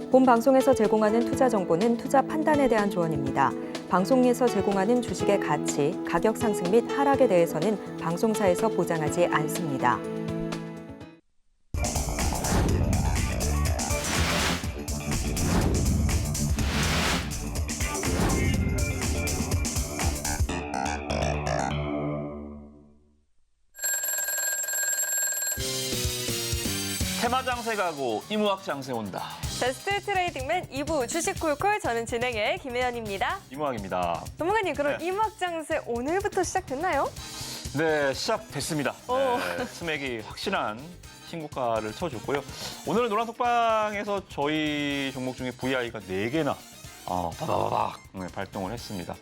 본 방송에서 제공하는 투자 정보는 투자 판단에 대한 조언입니다. 방송에서 제공하는 주식의 가치, 가격 상승 및 하락에 대해서는 방송사에서 보장하지 않습니다. 테마 장세 가고 이무학 장세 온다. 베스트 트레이딩맨 2부 주식콜콜, 저는 진행의 김혜연입니다. 이무학입니다. 전문가님, 그럼 네. 이무학 장세 오늘부터 시작됐나요? 네, 시작됐습니다. 네, 스맥이 확실한 신고가를 쳐줬고요. 오늘 노란톡방에서 저희 종목 중에 VI가 4개나 바바박 발동을 했습니다.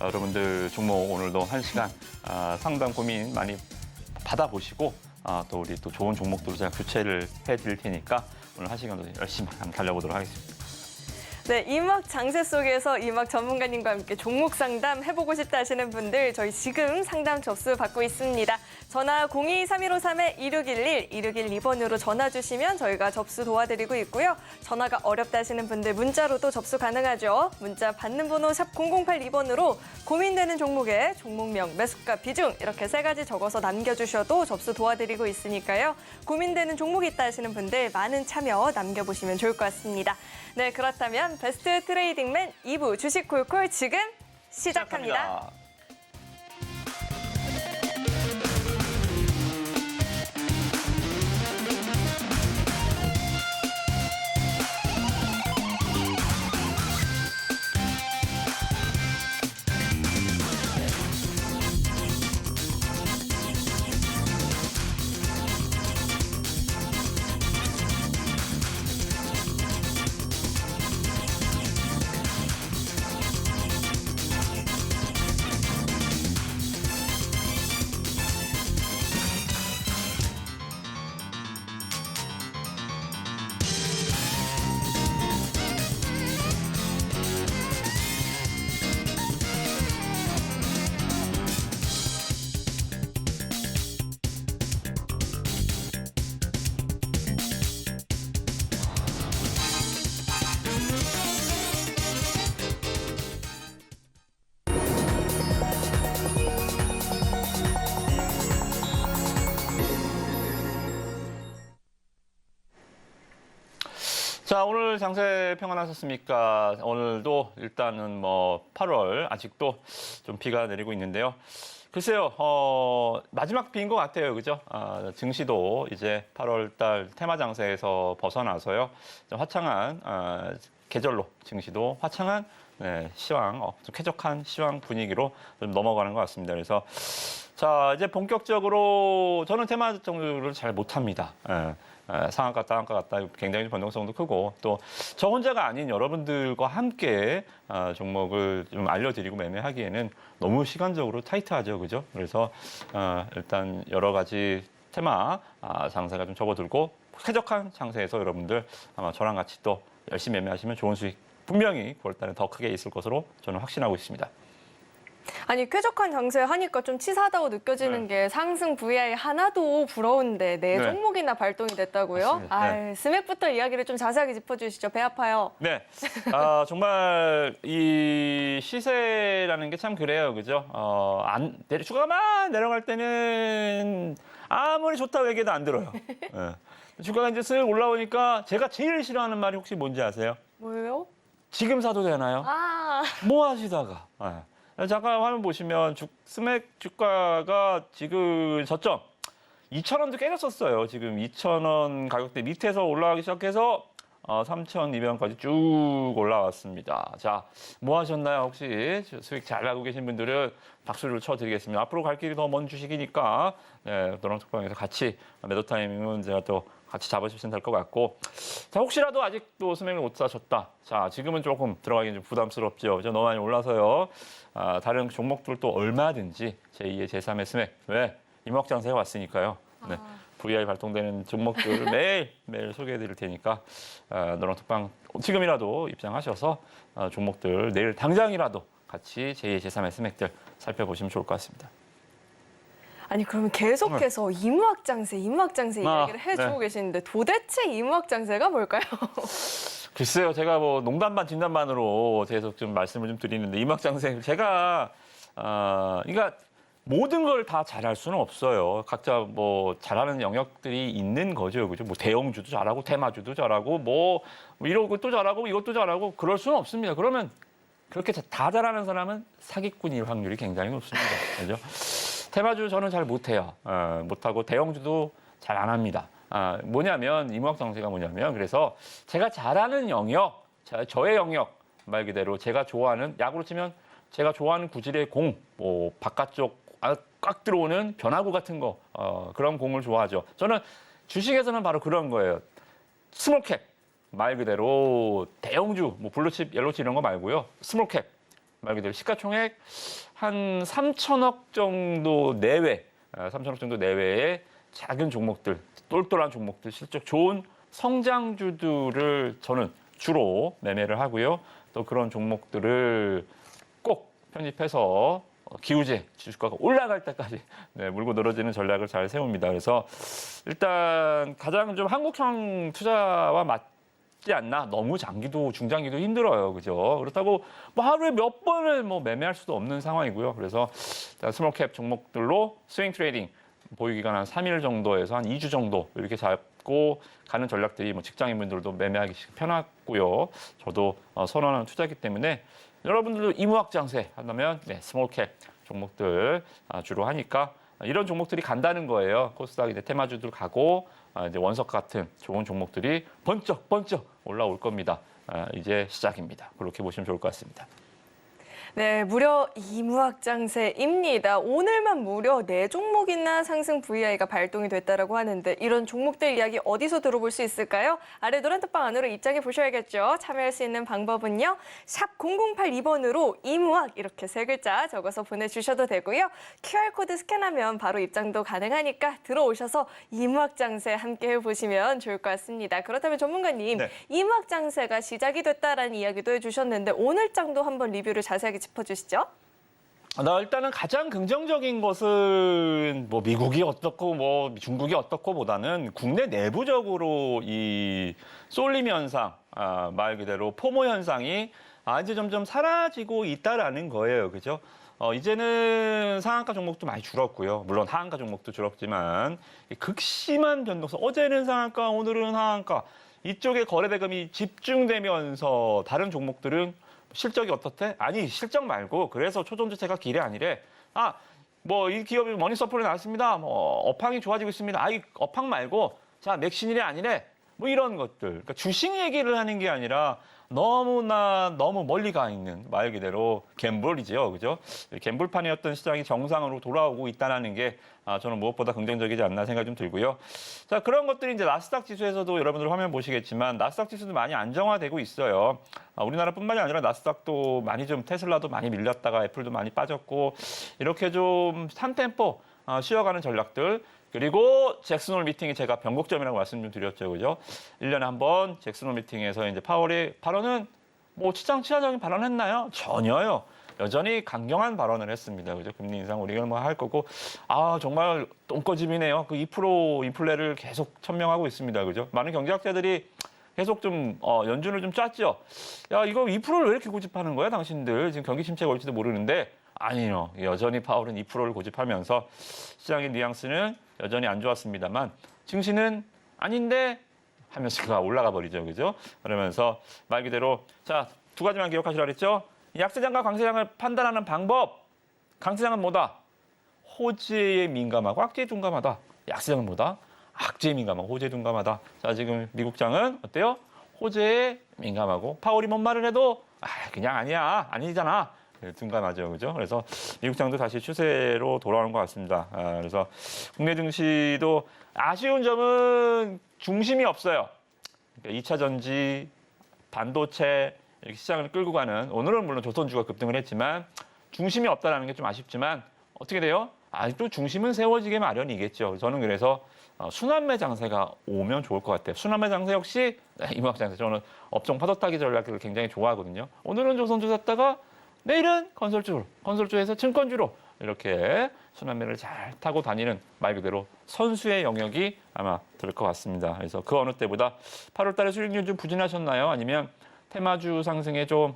여러분들 종목 오늘도 1시간 상담 고민 많이 받아보시고 또 우리 또 좋은 종목들로 제가 교체를 해드릴 테니까 오늘 1시간도 열심히 한번 달려보도록 하겠습니다. 네, 이무학 장세 속에서 이무학 전문가님과 함께 종목 상담 해보고 싶다 하시는 분들, 저희 지금 상담 접수 받고 있습니다. 전화 02-3153-2611, 2612번으로 전화 주시면 저희가 접수 도와드리고 있고요. 전화가 어렵다 하시는 분들 문자로도 접수 가능하죠. 문자 받는 번호 샵 0082번으로 고민되는 종목에 종목명, 매수가, 비중 이렇게 3가지 적어서 남겨주셔도 접수 도와드리고 있으니까요. 고민되는 종목이 있다 하시는 분들 많은 참여 남겨보시면 좋을 것 같습니다. 네, 그렇다면 베스트 트레이딩맨 2부 주식콜콜 지금 시작합니다. 자, 오늘 장세 평안하셨습니까? 오늘도 일단은 8월 아직도 좀 비가 내리고 있는데요. 글쎄요, 마지막 비인 것 같아요, 그죠? 증시도 이제 8월 달 테마 장세에서 벗어나서요, 좀 화창한 계절로 증시도 화창한 시황, 좀 쾌적한 시황 분위기로 좀 넘어가는 것 같습니다. 그래서 자, 이제 본격적으로 저는 테마 정도를 잘 못합니다. 상한가, 다한가 같다 굉장히 변동성도 크고 또 저 혼자가 아닌 여러분들과 함께 종목을 좀 알려드리고 매매하기에는 너무 시간적으로 타이트하죠, 그죠? 그래서 일단 여러 가지 테마 장세가 좀 접어들고 쾌적한 장세에서 여러분들 아마 저랑 같이 또 열심히 매매하시면 좋은 수익 분명히 9월달에 더 크게 있을 것으로 저는 확신하고 있습니다. 아니, 쾌적한 장세 하니까 좀 치사하다고 느껴지는 게 상승 VI 하나도 부러운데 네 종목이나 발동이 됐다고요? 네. 스맥부터 이야기를 좀 자세하게 짚어주시죠. 배 아파요. 네, 정말 이 시세라는 게 참 그래요, 그죠? 주가만 내려갈 때는 아무리 좋다고 얘기해도 안 들어요. 주가가 이제 슬 올라오니까 제가 제일 싫어하는 말이 혹시 뭔지 아세요? 뭐예요? 지금 사도 되나요? 뭐 하시다가. 잠깐 화면 보시면 스맥 주가가 지금 저점 2,000원도 깨졌었어요. 지금 2,000원 가격대 밑에서 올라가기 시작해서 3,200원까지 쭉 올라왔습니다. 자, 뭐 하셨나요? 혹시 수익 잘 나고 계신 분들은 박수를 쳐드리겠습니다. 앞으로 갈 길이 더 먼 주식이니까 노란톡방에서 같이 매도 타이밍은 제가 또 같이 잡아주시면 될 것 같고, 자, 혹시라도 아직도 스맥을 못 사셨다. 자, 지금은 조금 들어가기 좀 부담스럽죠. 너무 많이 올라서요. 다른 종목들도 얼마든지 제2의 제3의 스맥, 왜? 이무학 장세가 왔으니까요. VI 발동되는 종목들을 매일 소개해드릴 테니까 노란톡방 지금이라도 입장하셔서 종목들 내일 당장이라도 같이 제2의 제3의 스맥들 살펴보시면 좋을 것 같습니다. 아니, 그러면 계속해서 이무학 장세 이야기를 해주고 계시는데 도대체 이무학 장세가 뭘까요? 글쎄요, 제가 뭐 농담 반 진담 반으로 계속 좀 말씀을 좀 드리는데 이막장생 제가 그러니까 모든 걸 다 잘할 수는 없어요. 각자 뭐 잘하는 영역들이 있는 거죠, 그죠? 뭐 대형주도 잘하고 테마주도 잘하고 뭐 이런 것도 잘하고 이것도 잘하고 그럴 수는 없습니다. 그러면 그렇게 다 잘하는 사람은 사기꾼일 확률이 굉장히 높습니다, 그죠? 테마주 저는 잘 못해요. 못하고 대형주도 잘 안 합니다. 뭐냐면 이목장세가 뭐냐면 그래서 제가 잘하는 영역, 저의 영역 말 그대로 제가 좋아하는 야구로 치면 제가 좋아하는 구질의 공, 뭐 바깥쪽 꽉 들어오는 변화구 같은 거 그런 공을 좋아하죠. 저는 주식에서는 바로 그런 거예요. 스몰캡 말 그대로 대형주, 뭐 블루칩, 옐로우칩 이런 거 말고요. 스몰캡 말 그대로 시가총액 한 3천억 정도 내외, 3천억 정도 내외의 작은 종목들, 똘똘한 종목들, 실적 좋은 성장주들을 저는 주로 매매를 하고요. 또 그런 종목들을 꼭 편입해서 기우제, 주가가 올라갈 때까지 물고 늘어지는 전략을 잘 세웁니다. 그래서 일단 가장 좀 한국형 투자와 맞지 않나? 너무 장기도 중장기도 힘들어요, 그죠? 그렇다고 뭐 하루에 몇 번을 뭐 매매할 수도 없는 상황이고요. 그래서 스몰캡 종목들로 스윙 트레이딩 보유기간 한 3일 정도에서 한 2주 정도 이렇게 잡고 가는 전략들이 뭐 직장인분들도 매매하기 편하고요. 저도 선호하는 투자이기 때문에 여러분들도 이무학장세 한다면 스몰캡 종목들 주로 하니까 이런 종목들이 간다는 거예요. 코스닥 이제 테마주들 가고 이제 원석 같은 좋은 종목들이 번쩍 올라올 겁니다. 이제 시작입니다. 그렇게 보시면 좋을 것 같습니다. 네, 무려 이무학장세입니다. 오늘만 무려 4종목이나 상승 VI가 발동이 됐다라고 하는데 이런 종목들 이야기 어디서 들어볼 수 있을까요? 아래 노란 톡방 안으로 입장해 보셔야겠죠. 참여할 수 있는 방법은요. 샵 0082번으로 이무학 이렇게 3글자 적어서 보내주셔도 되고요. QR코드 스캔하면 바로 입장도 가능하니까 들어오셔서 이무학장세 함께 해보시면 좋을 것 같습니다. 그렇다면 전문가님, 네. 이무학장세가 시작이 됐다라는 이야기도 해주셨는데 오늘 장도 한번 리뷰를 자세하게 짚어주시죠. 일단은 가장 긍정적인 것은 뭐 미국이 어떻고 뭐 중국이 어떻고 보다는 국내 내부적으로 이 쏠림 현상, 말 그대로 포모 현상이 이제 점점 사라지고 있다라는 거예요. 그죠? 이제는 상한가 종목도 많이 줄었고요. 물론 하한가 종목도 줄었지만 극심한 변동성, 어제는 상한가, 오늘은 하한가 이쪽에 거래 대금이 집중되면서 다른 종목들은 실적이 어떻대? 아니, 실적 말고 그래서 초전주체가 길이 아니래. 뭐 이 기업이 머니 서플이 나왔습니다. 뭐 업황이 좋아지고 있습니다. 이 업황 말고 자 맥시닐이 아니래. 뭐 이런 것들. 그러니까 주식 얘기를 하는 게 아니라 너무 멀리 가 있는 말 그대로 갬블이죠, 그죠? 갬블판이었던 시장이 정상으로 돌아오고 있다는 게 저는 무엇보다 긍정적이지 않나 생각이 좀 들고요. 자, 그런 것들이 이제 나스닥 지수에서도 여러분들 화면 보시겠지만 나스닥 지수도 많이 안정화되고 있어요. 우리나라뿐만이 아니라 나스닥도 많이 좀 테슬라도 많이 밀렸다가 애플도 많이 빠졌고 이렇게 좀 3템포 쉬어가는 전략들. 그리고 잭슨홀 미팅이 제가 변곡점이라고 말씀 좀 드렸죠, 그죠? 1년에 한 번 잭슨홀 미팅에서 이제 파월이 발언은 뭐 시장 친화적인 발언했나요? 전혀요. 여전히 강경한 발언을 했습니다, 그죠? 금리 인상 우리가 뭐 할 거고, 정말 똥꺼집이네요. 그 2% 인플레를 계속 천명하고 있습니다, 그죠? 많은 경제학자들이 계속 좀 연준을 좀 짰죠. 야, 이거 2%를 왜 이렇게 고집하는 거야, 당신들? 지금 경기 침체가 올지도 모르는데. 아니요. 여전히 파월은 2%를 고집하면서 시장의 뉘앙스는 여전히 안 좋았습니다만 증시는 아닌데 하면서 올라가 버리죠. 그죠? 그러면서 말 그대로 자, 2가지만 기억하시라 그랬죠? 약세장과 강세장을 판단하는 방법. 강세장은 뭐다? 호재에 민감하고 악재에 둔감하다. 약세장은 뭐다? 악재에 민감하고 호재에 둔감하다. 자, 지금 미국장은 어때요? 호재에 민감하고 파월이 뭔 말을 해도 그냥 아니잖아. 둔감하죠, 그죠? 그래서 미국장도 다시 추세로 돌아오는 것 같습니다. 그래서 국내 증시도 아쉬운 점은 중심이 없어요. 그러니까 2차 전지, 반도체 이렇게 시장을 끌고 가는 오늘은 물론 조선주가 급등을 했지만 중심이 없다는 게 좀 아쉽지만 어떻게 돼요? 아직도 중심은 세워지게 마련이겠죠. 저는 그래서 순환매 장세가 오면 좋을 것 같아요. 순환매 장세 역시 이무학 장세 저는 업종 파도 타기 전략을 굉장히 좋아하거든요. 오늘은 조선주 샀다가 내일은 건설주에서 증권주로 이렇게 순환매를 잘 타고 다니는 말 그대로 선수의 영역이 아마 될 것 같습니다. 그래서 그 어느 때보다 8월 달에 수익률 좀 부진하셨나요? 아니면 테마주 상승에 좀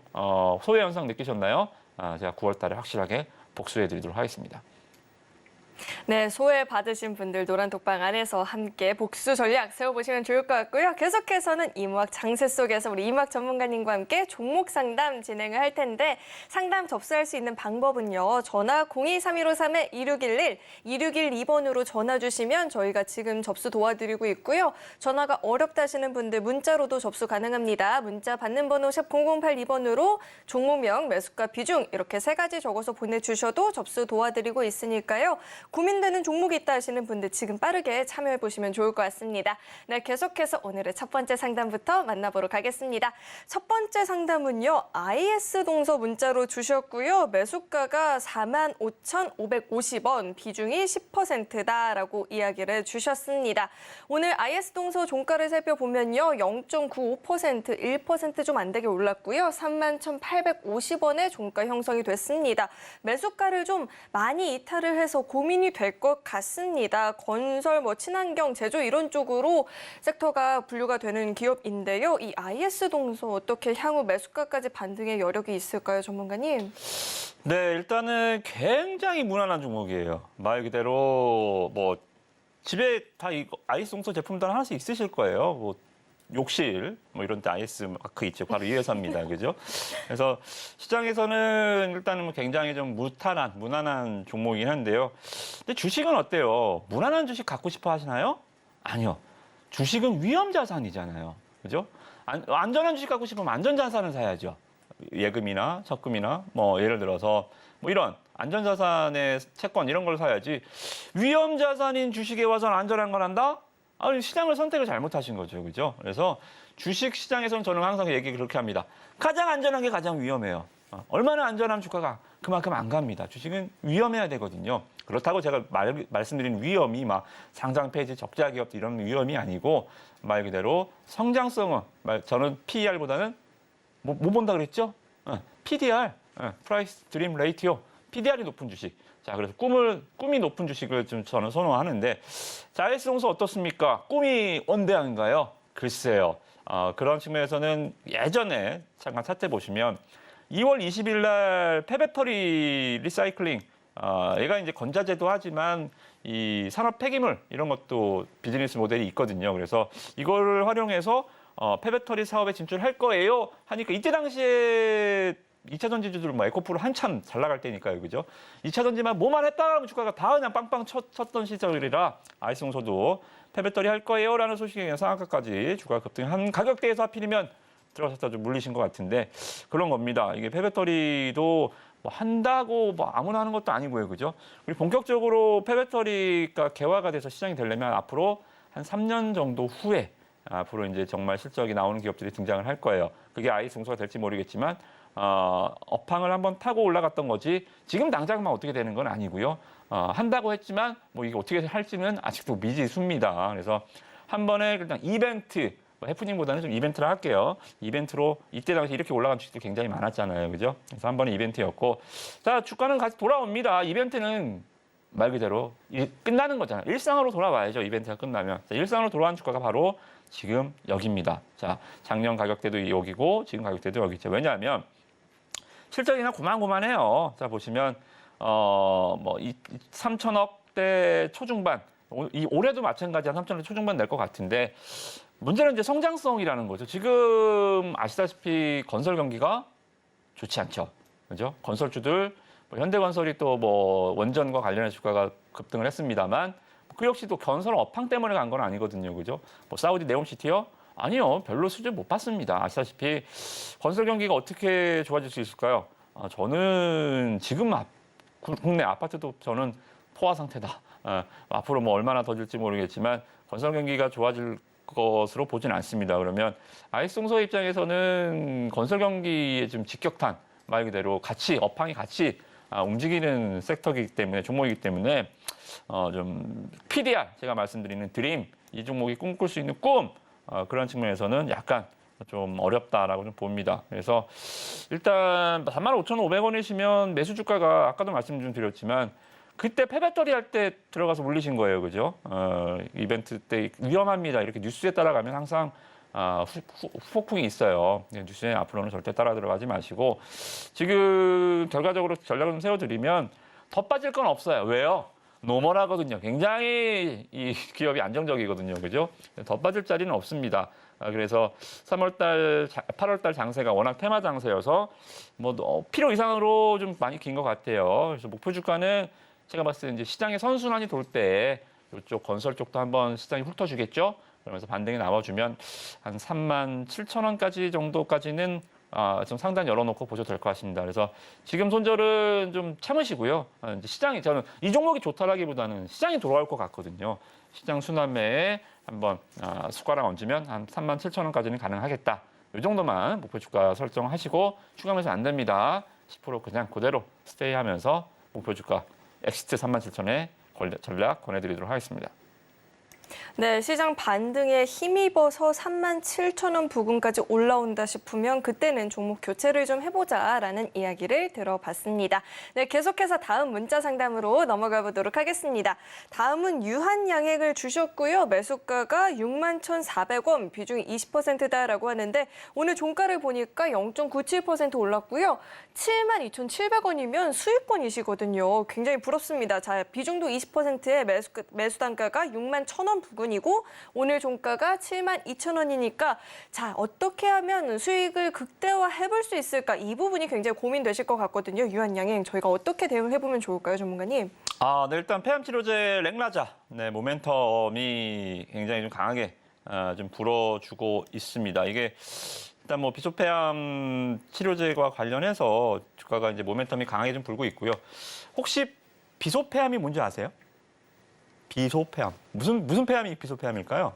소외 현상 느끼셨나요? 제가 9월 달에 확실하게 복수해 드리도록 하겠습니다. 네, 소외 받으신 분들 노란 독방 안에서 함께 복수 전략 세워보시면 좋을 것 같고요. 계속해서는 이무학 장세 속에서 우리 이무학 전문가님과 함께 종목 상담 진행을 할 텐데 상담 접수할 수 있는 방법은요. 전화 023153-2611, 2612번으로 전화 주시면 저희가 지금 접수 도와드리고 있고요. 전화가 어렵다 하시는 분들 문자로도 접수 가능합니다. 문자 받는 번호 샵 0082번으로 종목명, 매수가, 비중 이렇게 3가지 적어서 보내주셔도 접수 도와드리고 있으니까요. 고민되는 종목이 있다 하시는 분들 지금 빠르게 참여해 보시면 좋을 것 같습니다. 네, 계속해서 오늘의 첫 번째 상담부터 만나보러 가겠습니다. 첫 번째 상담은요. IS 동서 문자로 주셨고요. 매수가가 45,550원, 비중이 10%다라고 이야기를 주셨습니다. 오늘 IS 동서 종가를 살펴보면요. 0.95%, 1% 좀 안 되게 올랐고요. 31,850원의 종가 형성이 됐습니다. 매수가를 좀 많이 이탈을 해서 고민이 될 것 같습니다. 건설, 친환경, 제조 이런 쪽으로 섹터가 분류가 되는 기업인데요. 이 IS 동서 어떻게 향후 매수가까지 반등의 여력이 있을까요, 전문가님? 네, 일단은 굉장히 무난한 종목이에요. 말 그대로 집에 다 이거 IS 동서 제품들 하나씩 있으실 거예요. 욕실 이런 데 IS 마크 있죠. 바로 이 회사입니다. 그죠? 그래서 시장에서는 일단은 굉장히 좀 무난한 종목이긴 한데요. 근데 주식은 어때요? 무난한 주식 갖고 싶어 하시나요? 아니요. 주식은 위험 자산이잖아요. 그죠? 안전한 주식 갖고 싶으면 안전 자산을 사야죠. 예금이나 적금이나 예를 들어서 이런 안전 자산의 채권 이런 걸 사야지. 위험 자산인 주식에 와서는 안전한 걸 한다? 시장을 선택을 잘못하신 거죠. 그죠? 그래서 주식 시장에서는 저는 항상 얘기 그렇게 합니다. 가장 안전한 게 가장 위험해요. 얼마나 안전한 주가가 그만큼 안 갑니다. 주식은 위험해야 되거든요. 그렇다고 제가 말씀드린 위험이 상장 폐지, 적자 기업 이런 위험이 아니고 말 그대로 성장성은 저는 PER보다는 뭐 본다 그랬죠? PDR, Price Dream Ratio, PDR이 높은 주식. 자, 그래서 꿈이 높은 주식을 좀 저는 선호하는데, 자, IS 동서 어떻습니까? 꿈이 원대한가요? 글쎄요. 그런 측면에서는 예전에 잠깐 차트 보시면 2월 20일 날 폐배터리 리사이클링, 얘가 이제 건자재도 하지만 이 산업 폐기물 이런 것도 비즈니스 모델이 있거든요. 그래서 이거를 활용해서 폐배터리 사업에 진출할 거예요 하니까 이때 당시에 2차 전지주들 에코프로 한참 잘 나갈 때니까요. 그죠? 2차 전지만 뭐만 했다 하면 주가가 다 그냥 빵빵 쳤던 시절이라 IS 동서도 폐배터리 할 거예요 라는 소식에 그냥 상한가까지 주가가 급등한 가격대에서 하필이면 들어갔다 좀 물리신 것 같은데 그런 겁니다. 이게 폐배터리도 한다고 아무나 하는 것도 아니고요. 그죠? 우리 본격적으로 폐배터리가 개화가 돼서 시장이 되려면 앞으로 한 3년 정도 후에 앞으로 이제 정말 실적이 나오는 기업들이 등장을 할 거예요. 그게 IS 동서가 될지 모르겠지만 업황을 한번 타고 올라갔던 거지 지금 당장만 어떻게 되는 건 아니고요. 한다고 했지만 이게 어떻게 할지는 아직도 미지수입니다. 그래서 한 번에 일단 이벤트, 해프닝보다는 좀 이벤트를 할게요. 이벤트로 이때 당시 이렇게 올라간 주식도 굉장히 많았잖아요. 그죠? 그래서 한 번에 이벤트였고 자, 주가는 다시 돌아옵니다. 이벤트는 말 그대로 끝나는 거잖아요. 일상으로 돌아와야죠. 이벤트가 끝나면. 자, 일상으로 돌아온 주가가 바로 지금 여기입니다. 자, 작년 가격대도 여기고 지금 가격대도 여기죠. 왜냐하면 실적이 그냥 고만고만해요. 자, 보시면 3천억대 초중반, 올해도 마찬가지 한 3천억 초중반 낼 것 같은데 문제는 이제 성장성이라는 거죠. 지금 아시다시피 건설 경기가 좋지 않죠. 그죠? 건설주들 현대건설이 또 원전과 관련해서 주가가 급등을 했습니다만 그 역시 또 건설 업황 때문에 간 건 아니거든요. 그죠? 사우디 네옴시티요? 아니요. 별로 수준 못 봤습니다. 아시다시피 건설 경기가 어떻게 좋아질 수 있을까요? 저는 지금 국내 아파트도 저는 포화 상태다. 앞으로 얼마나 더 줄지 모르겠지만 건설 경기가 좋아질 것으로 보진 않습니다. 그러면 IS 동서 입장에서는 건설 경기에 좀 직격탄 말 그대로 업황이 같이 움직이는 섹터이기 때문에 종목이기 때문에 좀 PDR 제가 말씀드리는 드림 이 종목이 꿈꿀 수 있는 꿈 그런 측면에서는 약간 좀 어렵다라고 좀 봅니다. 그래서 일단 45,500원이시면 매수 주가가 아까도 말씀 좀 드렸지만 그때 패배터리 할 때 들어가서 물리신 거예요, 그죠? 이벤트 때 위험합니다. 이렇게 뉴스에 따라가면 항상 후폭풍이 있어요. 뉴스에 앞으로는 절대 따라 들어가지 마시고 지금 결과적으로 전략을 좀 세워드리면 더 빠질 건 없어요. 왜요? 노멀하거든요. 굉장히 이 기업이 안정적이거든요, 그죠? 더 빠질 자리는 없습니다. 그래서 3월달, 8월달 장세가 워낙 테마 장세여서 뭐 필요 이상으로 좀 많이 긴 것 같아요. 그래서 목표 주가는 제가 봤을 때 이제 시장의 선순환이 돌 때 이쪽 건설 쪽도 한번 시장이 훑어주겠죠. 그러면서 반등이 나와주면 한 37,000원까지 정도까지는 좀 상단 열어놓고 보셔도 될 것 같습니다. 그래서 지금 손절은 좀 참으시고요. 이제 시장이 저는 이 종목이 좋다라기보다는 시장이 돌아올 것 같거든요. 시장 순환매에 한번 숟가락 얹으면 한 37,000원까지는 가능하겠다. 이 정도만 목표 주가 설정하시고 추가하면서 안 됩니다. 10% 그냥 그대로 스테이하면서 목표 주가 엑시트 37,000원에 전략 권해드리도록 하겠습니다. 네, 시장 반등에 힘입어서 37,000원 부근까지 올라온다 싶으면 그때는 종목 교체를 좀 해보자라는 이야기를 들어봤습니다. 네, 계속해서 다음 문자 상담으로 넘어가 보도록 하겠습니다. 다음은 유한양액을 주셨고요. 매수가가 61,400원, 비중이 20%다라고 하는데 오늘 종가를 보니까 0.97% 올랐고요. 72,700원이면 수익권이시거든요. 굉장히 부럽습니다. 자, 비중도 20%의 매수 단가가 61,000원 부근이고 오늘 종가가 72,000원이니까 자, 어떻게 하면 수익을 극대화해 볼 수 있을까? 이 부분이 굉장히 고민되실 것 같거든요. 유한양행 저희가 어떻게 대응을 해보면 좋을까요, 전문가님? 네, 일단 폐암 치료제 렉나자, 네, 모멘텀이 굉장히 좀 강하게 좀 불어주고 있습니다. 이게 일단 뭐 비소폐암 치료제와 관련해서 주가가 이제 모멘텀이 강하게 좀 불고 있고요. 혹시 비소폐암이 뭔지 아세요? 비소폐암. 무슨 폐암이 비소폐암일까요?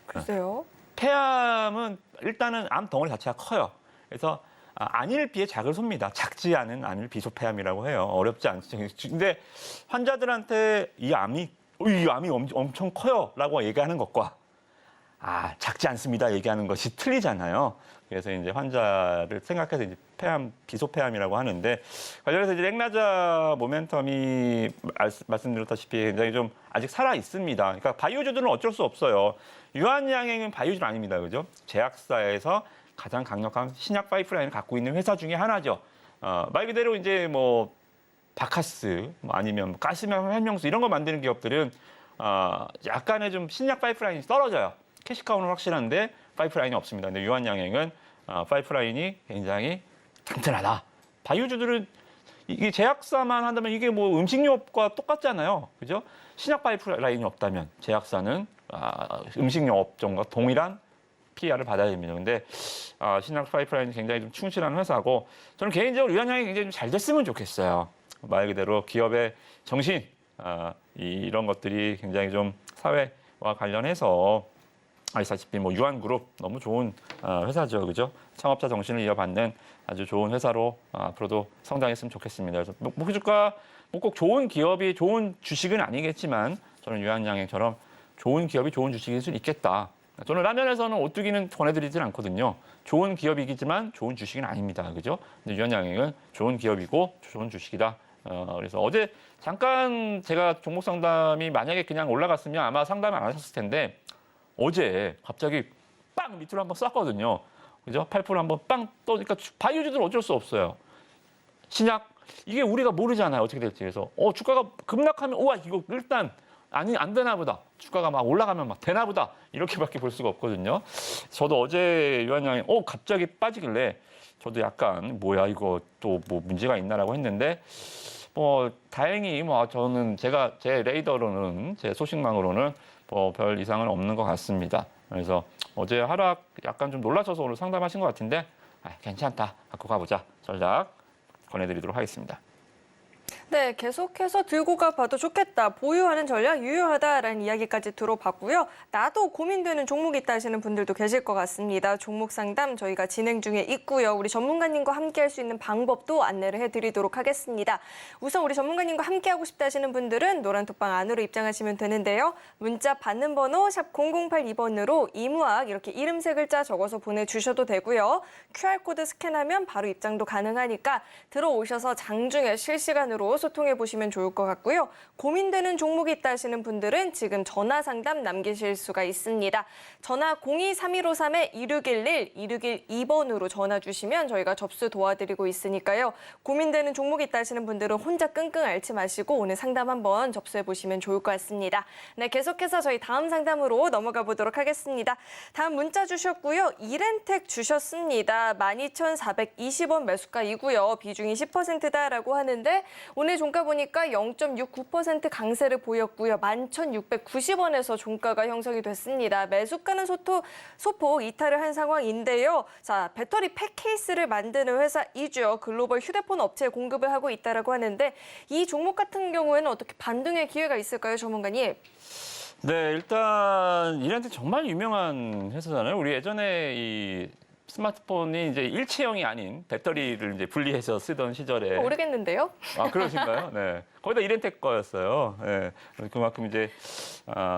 글쎄요. 폐암은 일단은 암 덩어리 자체가 커요. 그래서 안일비의 작을 섭니다. 작지 않은 안일 비소폐암이라고 해요. 어렵지 않죠. 근데 환자들한테 이 암이 엄청 커요라고 얘기하는 것과 작지 않습니다 얘기하는 것이 틀리잖아요. 그래서 이제 환자를 생각해서 이제 폐암, 비소폐암이라고 하는데 관련해서 이제 렉나자 모멘텀이 말씀드렸다시피 굉장히 좀 아직 살아 있습니다. 그러니까 바이오주들은 어쩔 수 없어요. 유한양행은 바이오주는 아닙니다, 그죠? 제약사에서 가장 강력한 신약 파이프라인을 갖고 있는 회사 중에 하나죠. 말 그대로 이제 뭐 바카스, 아니면 가스명, 활명수 이런 거 만드는 기업들은 약간의 좀 신약 파이프라인이 떨어져요. 캐시카우는 확실한데 파이프라인이 없습니다. 근데 유한양행은 파이프라인이 굉장히 튼튼하다. 바이오주들은 이게 제약사만 한다면 이게 뭐 음식료업과 똑같잖아요. 그죠? 신약 파이프라인이 없다면 제약사는 음식료업종과 동일한 PR을 받아야 됩니다. 근데 신약 파이프라인이 굉장히 좀 충실한 회사고 저는 개인적으로 유한양행이 굉장히 좀 잘 됐으면 좋겠어요. 말 그대로 기업의 정신 이런 것들이 굉장히 좀 사회와 관련해서 아시다시피 뭐 유한그룹 너무 좋은 회사죠, 그죠? 창업자 정신을 이어받는 아주 좋은 회사로 앞으로도 성장했으면 좋겠습니다. 그래서 목표 주가 꼭 좋은 기업이 좋은 주식은 아니겠지만 저는 유한양행처럼 좋은 기업이 좋은 주식일 수 있겠다. 저는 라면에서는 오뚜기는 권해드리진 않거든요. 좋은 기업이지만 좋은 주식은 아닙니다, 그죠? 근데 유한양행은 좋은 기업이고 좋은 주식이다. 그래서 어제 잠깐 제가 종목 상담이 만약에 그냥 올라갔으면 아마 상담을 안 하셨을 텐데 어제 갑자기 빵 밑으로 한번 쐈거든요. 그죠? 8% 한번 빵 떠니까 바이오주들 어쩔 수 없어요. 신약 이게 우리가 모르잖아요. 어떻게 될지. 그래서 주가가 급락하면 우와 이거 일단 안 되나 보다. 주가가 막 올라가면 막 되나 보다. 이렇게밖에 볼 수가 없거든요. 저도 어제 유한양이 갑자기 빠지길래 저도 약간 뭐야 이거 또 뭐 문제가 있나라고 했는데 다행히 저는 제 레이더로는 제 소식망으로는 별 이상은 없는 것 같습니다. 그래서 어제 하락 약간 좀 놀라셔서 오늘 상담하신 것 같은데 괜찮다. 갖고 가보자. 전략 권해드리도록 하겠습니다. 네, 계속해서 들고 가봐도 좋겠다. 보유하는 전략 유효하다라는 이야기까지 들어봤고요. 나도 고민되는 종목이 있다 하시는 분들도 계실 것 같습니다. 종목 상담 저희가 진행 중에 있고요. 우리 전문가님과 함께할 수 있는 방법도 안내를 해드리도록 하겠습니다. 우선 우리 전문가님과 함께하고 싶다 하시는 분들은 노란 톡방 안으로 입장하시면 되는데요. 문자 받는 번호 샵 0082번으로 이무학 이렇게 이름 세 글자 적어서 보내주셔도 되고요. QR코드 스캔하면 바로 입장도 가능하니까 들어오셔서 장중에 실시간으로 소통해 보시면 좋을 것 같고요. 고민되는 종목이 있다 하시는 분들은 지금 전화 상담 남기실 수가 있습니다. 전화 02-3153-2611, 2612번으로 전화 주시면 저희가 접수 도와드리고 있으니까요. 고민되는 종목이 있다 하시는 분들은 혼자 끙끙 앓지 마시고 오늘 상담 한번 접수해 보시면 좋을 것 같습니다. 네, 계속해서 저희 다음 상담으로 넘어가 보도록 하겠습니다. 다음 문자 주셨고요. 이렌텍 주셨습니다. 12,420원 매수가이고요. 비중이 10%다라고 하는데 오늘 종가 보니까 0.69% 강세를 보였고요. 11,690원에서 종가가 형성이 됐습니다. 매수가는 소폭 이탈을 한 상황인데요. 자, 배터리 팩 케이스를 만드는 회사이죠. 글로벌 휴대폰 업체에 공급을 하고 있다라고 하는데 이 종목 같은 경우에는 어떻게 반등의 기회가 있을까요, 전문가님? 네, 일단 이렌텍 정말 유명한 회사잖아요. 우리 예전에 이 스마트폰이 이제 일체형이 아닌 배터리를 이제 분리해서 쓰던 시절에 모르겠는데요. 아, 그러신가요? 네. 거기다 이렌텍 거였어요. 네. 그만큼 이제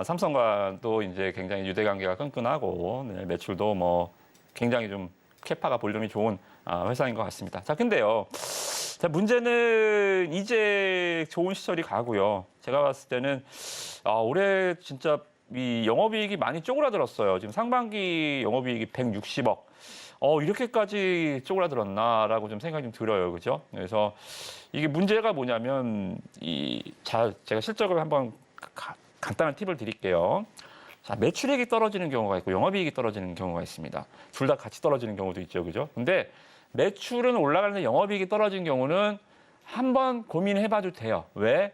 삼성과도 이제 굉장히 유대 관계가 끈끈하고 네, 매출도 뭐 굉장히 좀 캐파가 볼륨이 좋은 회사인 것 같습니다. 자, 근데요. 자, 문제는 이제 좋은 시절이 가고요. 제가 봤을 때는 올해 진짜 이 영업이익이 많이 쪼그라들었어요. 지금 상반기 영업이익이 160억. 이렇게까지 쪼그라들었나라고 좀 생각이 좀 들어요. 그죠? 그래서 이게 문제가 뭐냐면, 제가 실적을 한번 간단한 팁을 드릴게요. 자, 매출액이 떨어지는 경우가 있고 영업이익이 떨어지는 경우가 있습니다. 둘 다 같이 떨어지는 경우도 있죠. 그죠? 근데 매출은 올라가는데 영업이익이 떨어진 경우는 한번 고민해봐도 돼요. 왜?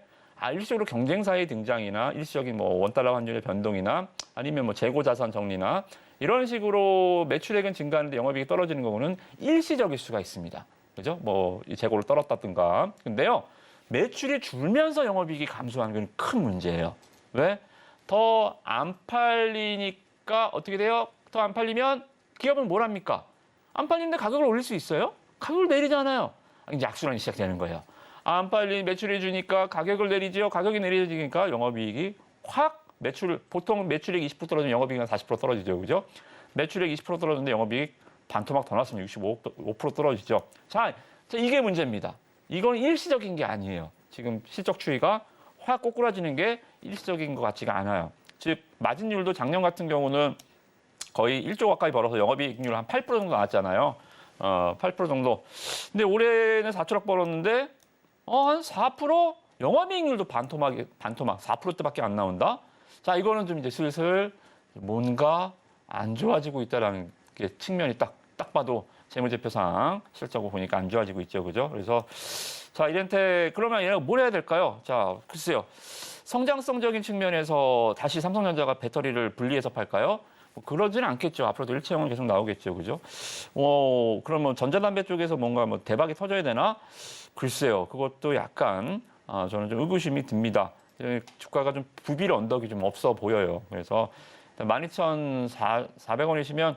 일시적으로 경쟁사의 등장이나 일시적인 뭐 원달러 환율의 변동이나 아니면 뭐 재고 자산 정리나 이런 식으로 매출액은 증가하는데 영업이익이 떨어지는 경우는 일시적일 수가 있습니다. 그죠? 뭐 재고를 떨었다든가. 근데요, 매출이 줄면서 영업이익이 감소하는 건 큰 문제예요. 왜? 더 안 팔리니까 어떻게 돼요? 더 안 팔리면 기업은 뭘 합니까? 안 팔리는데 가격을 올릴 수 있어요? 가격을 내리잖아요. 이제 악순환이 시작되는 거예요. 안 빨리 매출이 주니까 가격을 내리죠. 가격이 내려지니까 영업이익이 확 보통 매출액 20% 떨어지면 영업이익은 40% 떨어지죠. 그죠? 매출액 20% 떨어졌는데 영업이익 반토막 더 났으면 65% 떨어지죠. 자, 이게 문제입니다. 이건 일시적인 게 아니에요. 지금 실적 추이가 확 꼬꾸라지는 게 일시적인 것 같지가 않아요. 즉, 마진율도 작년 같은 경우는 거의 1조 가까이 벌어서 영업이익률 한 8% 정도 나왔잖아요. 8% 정도. 근데 올해는 4천억 벌었는데 한 4% 영업이익률도 반토막 4%대밖에 안 나온다. 자, 이거는 좀 이제 슬슬 뭔가 안 좋아지고 있다라는 게 측면이 딱 봐도 재무제표상 실적을 보니까 안 좋아지고 있죠, 그죠? 그래서 자, 이렌텍 그러면 얘가 뭘 해야 될까요? 자, 글쎄요, 성장성적인 측면에서 다시 삼성전자가 배터리를 분리해서 팔까요? 뭐 그러지는 않겠죠. 앞으로도 일체형은 계속 나오겠죠, 그죠? 그러면 전자담배 쪽에서 뭔가 뭐 대박이 터져야 되나? 글쎄요, 그것도 약간 저는 좀 의구심이 듭니다. 주가가 좀 부빌 언덕이 좀 없어 보여요. 그래서 12,400원이시면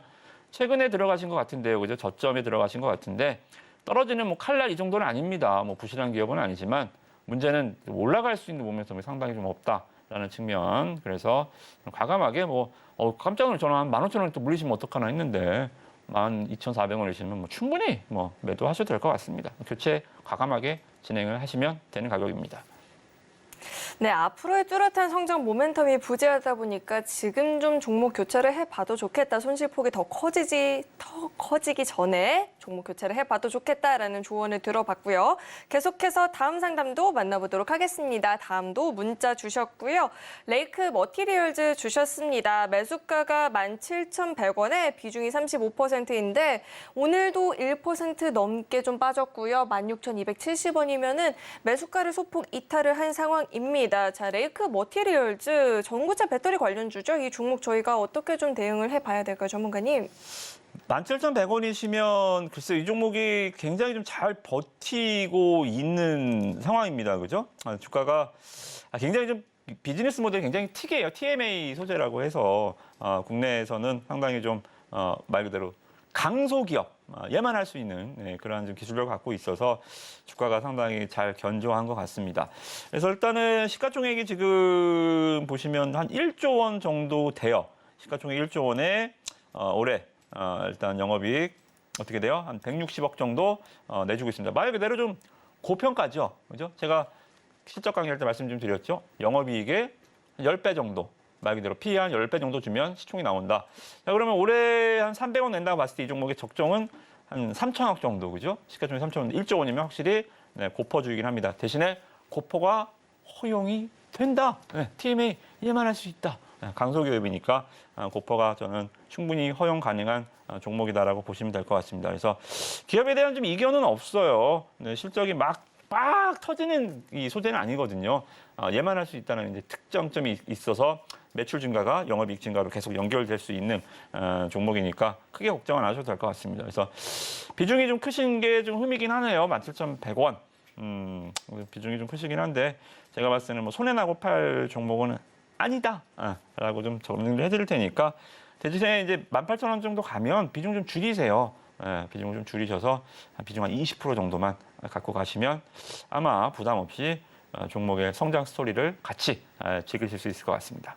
최근에 들어가신 것 같은데요, 그죠? 저점에 들어가신 것 같은데 떨어지는 뭐 칼날 이 정도는 아닙니다. 뭐 부실한 기업은 아니지만 문제는 올라갈 수 있는 모멘텀이 상당히 좀 없다라는 측면. 그래서 과감하게 깜짝 놀라서 저는 한 15,000원 또 물리시면 어떡하나 했는데 12,400원이시면 뭐 충분히 매도하셔도 될 것 같습니다. 교체 과감하게 진행을 하시면 되는 가격입니다. 네, 앞으로의 뚜렷한 성장 모멘텀이 부재하다 보니까 지금 좀 종목 교체를 해봐도 좋겠다. 손실폭이 더 커지기 전에 종목 교체를 해봐도 좋겠다라는 조언을 들어봤고요. 계속해서 다음 상담도 만나보도록 하겠습니다. 다음도 문자 주셨고요. 레이크 머티리얼즈 주셨습니다. 매수가가 17,100원에 비중이 35%인데 오늘도 1% 넘게 좀 빠졌고요. 16,270원이면은 매수가를 소폭 이탈을 한 상황입니다. 자, 레이크 머티리얼즈 전구체 배터리 관련주죠. 이 종목 저희가 어떻게 좀 대응을 해봐야 될까요, 전문가님? 17,100원이시면 글쎄 이 종목이 굉장히 좀 잘 버티고 있는 상황입니다. 그죠? 주가가 굉장히 좀 비즈니스 모델이 굉장히 특이해요. TMA 소재라고 해서 국내에서는 상당히 좀 말 그대로 강소기업, 얘만 할 수 있는 그러한 좀 기술력을 갖고 있어서 주가가 상당히 잘 견조한 것 같습니다. 그래서 일단은 시가총액이 지금 보시면 한 1조 원 정도 돼요. 시가총액 1조 원에 올해 일단 영업이익 어떻게 돼요? 한 160억 정도 내주고 있습니다. 말 그대로 좀 고평가죠. 그죠? 제가 실적 강의할 때 말씀 좀 드렸죠. 영업이익의 10배 정도. 말 그대로 PE 한 10배 정도 주면 시총이 나온다. 자, 그러면 올해 한 300원 낸다고 봤을 때 이 종목의 적정은 한 3천억 정도, 그죠? 시가총액 3천원, 1조 원이면 확실히 고퍼주이긴 합니다. 대신에 고퍼가 허용이 된다. TMA 얘만 할 수 있다. 강소기업이니까 고퍼가 저는 충분히 허용 가능한 종목이다라고 보시면 될 것 같습니다. 그래서 기업에 대한 좀 이견은 없어요. 실적이 막 터지는 이 소재는 아니거든요. 얘만 할 수 있다는 이제 특장점이 있어서 매출 증가가 영업이익 증가로 계속 연결될 수 있는 종목이니까 크게 걱정 안 하셔도 될 것 같습니다. 그래서 비중이 좀 크신 게 좀 흠이긴 하네요. 17,100원. 비중이 좀 크시긴 한데 제가 봤을 때는 뭐 손해나고 팔 종목은 아니다. 라고 좀 정리를 해드릴 테니까 대신에 이제 18,000원 정도 가면 비중 좀 줄이세요. 비중을 좀 줄이셔서 비중 한 20% 정도만 갖고 가시면 아마 부담 없이 종목의 성장 스토리를 같이 즐기실 수 있을 것 같습니다.